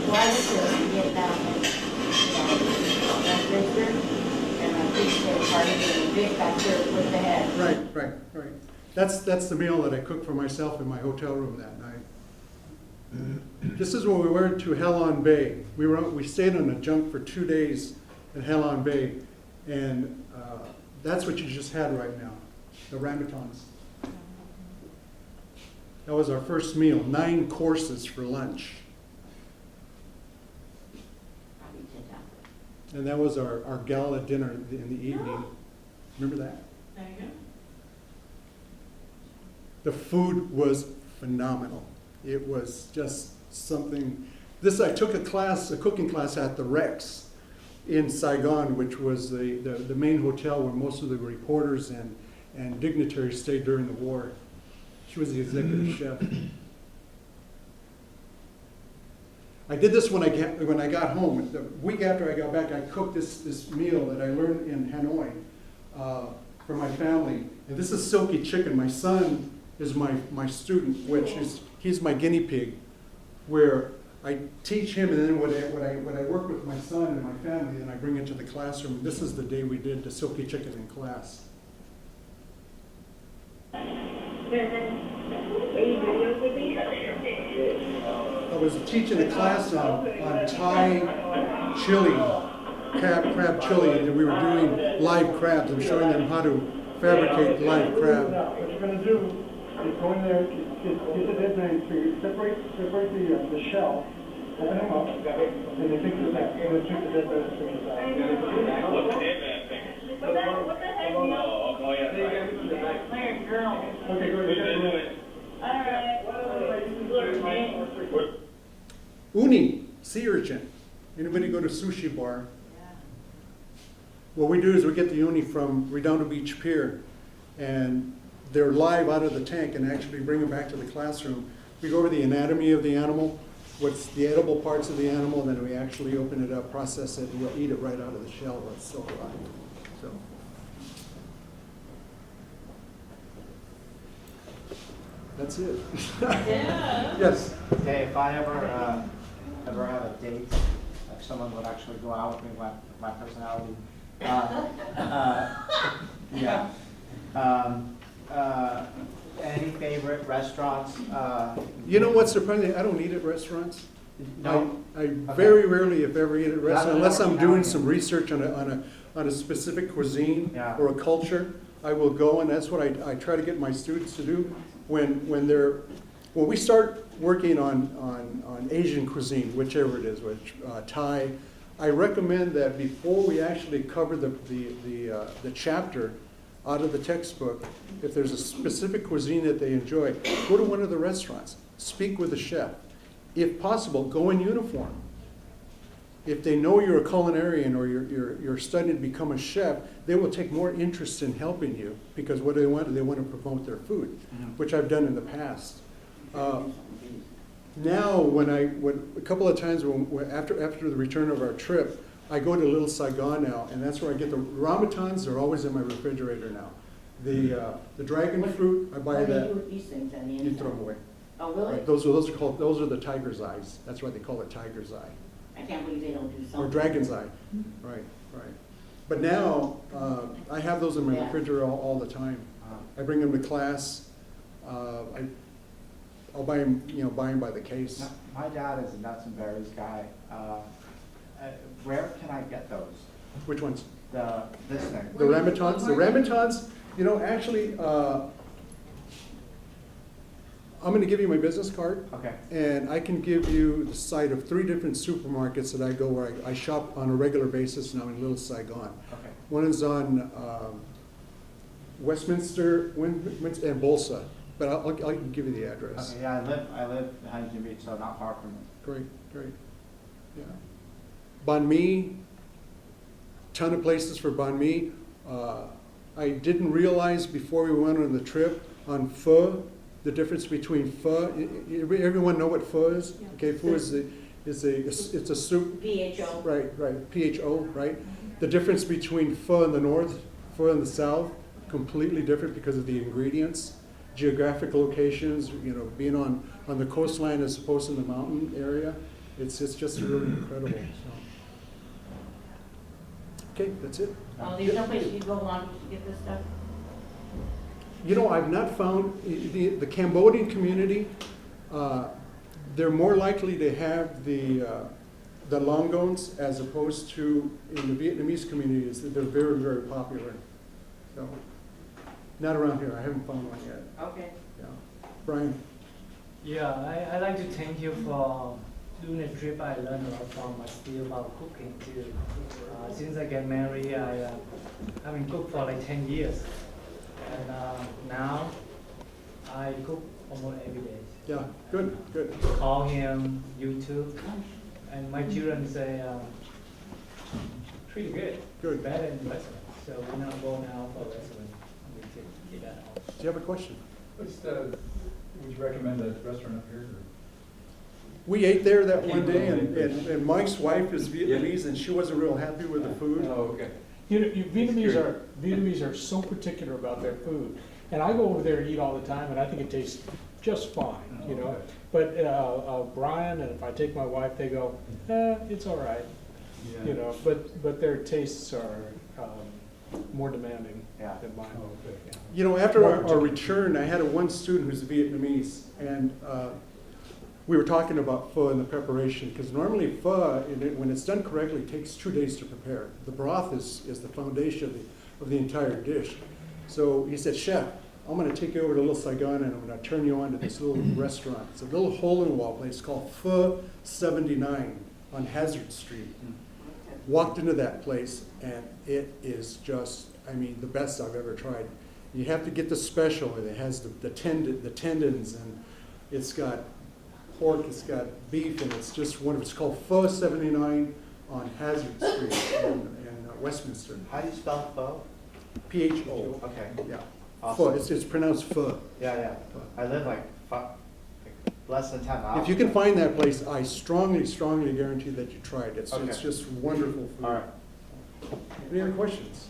So I went to Vietnam and Richard, and I think they were part of the big back there with the head. Right. That's the meal that I cooked for myself in my hotel room that night. This is when we went to Halong Bay. We stayed on a junk for 2 days in Halong Bay, and that's what you just had right now, the rambutan's. That was our first meal, 9 courses for lunch. And that was our gala dinner in the evening. Remember that? There you go. The food was phenomenal. It was just something. I took a cooking class at the Rex in Saigon, which was the main hotel where most of the reporters and dignitaries stayed during the war. She was the executive chef. I did this when I got home. The week after I got back, I cooked this meal that I learned in Hanoi for my family. And this is silky chicken. My son is my student, he's my guinea pig, where I teach him, and then when I work with my son and my family, then I bring it to the classroom. This is the day we did the silky chicken in class. I was teaching a class on Thai chili, crab chili, and we were doing live crabs. I'm showing them how to fabricate live crab. What you're going to do is go in there, get the dead man figure, separate the shell, open them up, and then take the back, and then take the dead man's fingers out. What the heck, Neil? Okay, go ahead. Uni, sea urchin. Anybody go to sushi bar? What we do is we get the uni from Redondo Beach Pier, and they're live out of the tank, and actually bring them back to the classroom. We go over the anatomy of the animal, what's the edible parts of the animal, then we actually open it up, process it, and we'll eat it right out of the shell. It's so alive. So That's it. Yeah. Yes. Okay, if I ever have a date, if someone would actually go out with me, my personality. Yeah. Any favorite restaurants? You know what's surprising? I don't eat at restaurants. No. I very rarely, if ever, eat at a restaurant, unless I'm doing Yeah. some research on a specific cuisine Yeah. or a culture. I will go, and that's what I try to get my students to do when we start working on Asian cuisine, whichever it is, which Thai. I recommend that before we actually cover the chapter out of the textbook, if there's a specific cuisine that they enjoy, go to one of the restaurants, speak with the chef. If possible, go in uniform. If they know you're a culinarian or you're studying to become a chef, they will take more interest in helping you, because what they want to promote their food, which I've done in the past. Now, when a couple of times after the return of our trip, I go to Little Saigon now, and that's where I get the ramatans. They're always in my refrigerator now. The dragon fruit, I buy What do you that. do with these things on the You inside? throw them away. Oh, really? Right, those are the tiger's eyes. That's why they call it tiger's eye. I can't believe they don't do something. Or dragon's eye. Right. But now, I have those in my Yeah. refrigerator all the time. I bring them to class. I'll buy them, by the case. No, my dad is a nuts and berries guy. Where can I get those? Which ones? This thing. The ramatans? The ramatans, actually, I'm going to give you my business card. Okay. And I can give you the site of 3 different supermarkets that I go where I shop on a regular basis now in Little Saigon. Okay. One is on Westminster and Bolsa, but I'll give you the address. Okay, yeah, I live in Huntington Beach, so not far from it. Great. Yeah. Banh mi, ton of places for banh mi. I didn't realize before we went on the trip on pho, the difference between pho. Everyone know what pho is? Yeah. Okay, pho is it's a soup. PHO. Right, PHO, right? The difference between pho in the north, pho in the south, completely different because of the ingredients, geographic locations, being on the coastline as opposed to the mountain area. It's just really incredible. So. Okay, that's it. Oh, there's no place you go on to get this stuff? I've not found the Cambodian community. They're more likely to have the longons as opposed to in the Vietnamese communities. They're very, very popular. So, not around here. I haven't found one yet. Okay. Yeah, Brian. Yeah, I'd like to thank you for doing a trip. I learned a lot from my skill about cooking too. Since I get married, I've been cooked for like 10 years. And now I cook almost every day. Yeah, good. Call him YouTube, and my children say pretty good. Good. Better than the restaurant. So we now go now for restaurant. We can get that out. Do you have a question? Would you recommend a restaurant up here? We ate there that one day, and Mike's wife is Vietnamese, and she wasn't real happy with the food. Oh, okay. Vietnamese are so particular about their food, and I go over there and eat all the time, and I think it tastes just fine, But Brian, and if I take my wife, they go, it's all right, Yeah. But their tastes are more demanding Yeah. than mine. Oh, okay. After our return, I had one student who's Vietnamese, and we were talking about pho and the preparation, because normally pho, when it's done correctly, takes 2 days to prepare. The broth is the foundation of the entire dish. So he said, "Chef, I'm going to take you over to Little Saigon, and I'm going to turn you on to this little restaurant. It's a little hole-in-the-wall place called Pho 79 on Hazard Street." Walked into that place, and it is just, the best I've ever tried. You have to get the special, and it has the tendons, and it's got pork, it's got beef, and it's just wonderful. It's called Pho 79 on Hazard Street in Westminster. How do you spell pho? PHO. Okay. Yeah. Awesome. Pho. It's pronounced pho. Yeah. I live like less than 10 miles. If you can find that place, I strongly guarantee that you try it. It's Okay. just wonderful food. All right. Any other questions?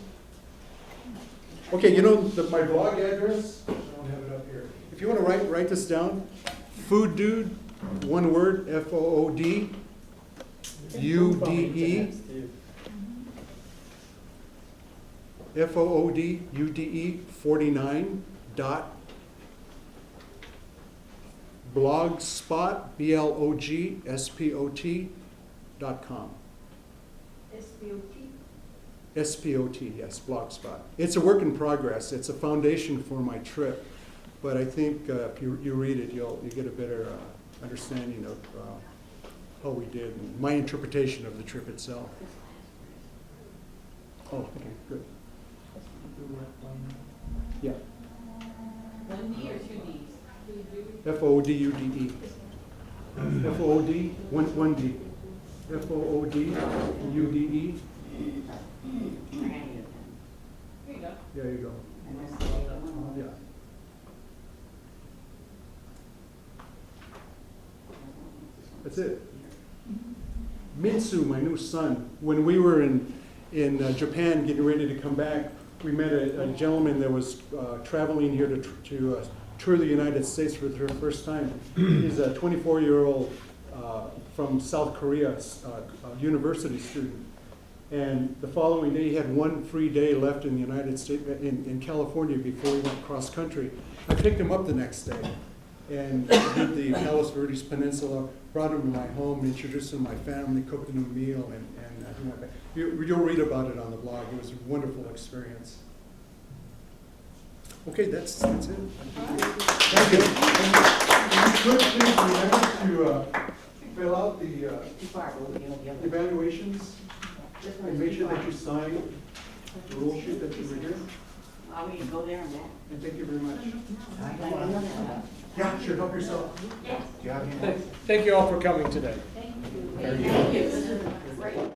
Okay, my blog address, I don't have it up here. if you want to write this down, Food Dude, one word, FOOD, UDE, FOODUDE 49 dot blogspot, BLOGSPOT.com. SPOT? SPOT, yes, Blogspot. It's a work in progress. It's a foundation for my trip, but I think if you read it, you get a better understanding of how we did and my interpretation of the trip itself. Oh, okay, good. Yeah. One D or two Ds? FOODUDE. FOOD, one D. FOODUDE. Here you go. There you go. Yeah. That's it. Mitsu, my new son, when we were in Japan getting ready to come back, we met a gentleman that was traveling here to tour the United States for the first time. He's a 24-year-old from South Korea, a university student. And the following day, he had one free day left in the United States, in California, before he went cross country. I picked him up the next day and did the Palos Verdes Peninsula, brought him to my home, introduced him to my family, cooked him a meal, and he went back. You'll read about it on the blog. It was a wonderful experience. Okay, that's it. Thank you. And you could please remember to fill out the evaluations and make sure that you sign the rule sheet that you were here. Are we go there and back? And thank you very much. Yeah, sure, help yourself. Yes. Do you have any? Thank you all for coming today. Thank you. Thank you. This is great.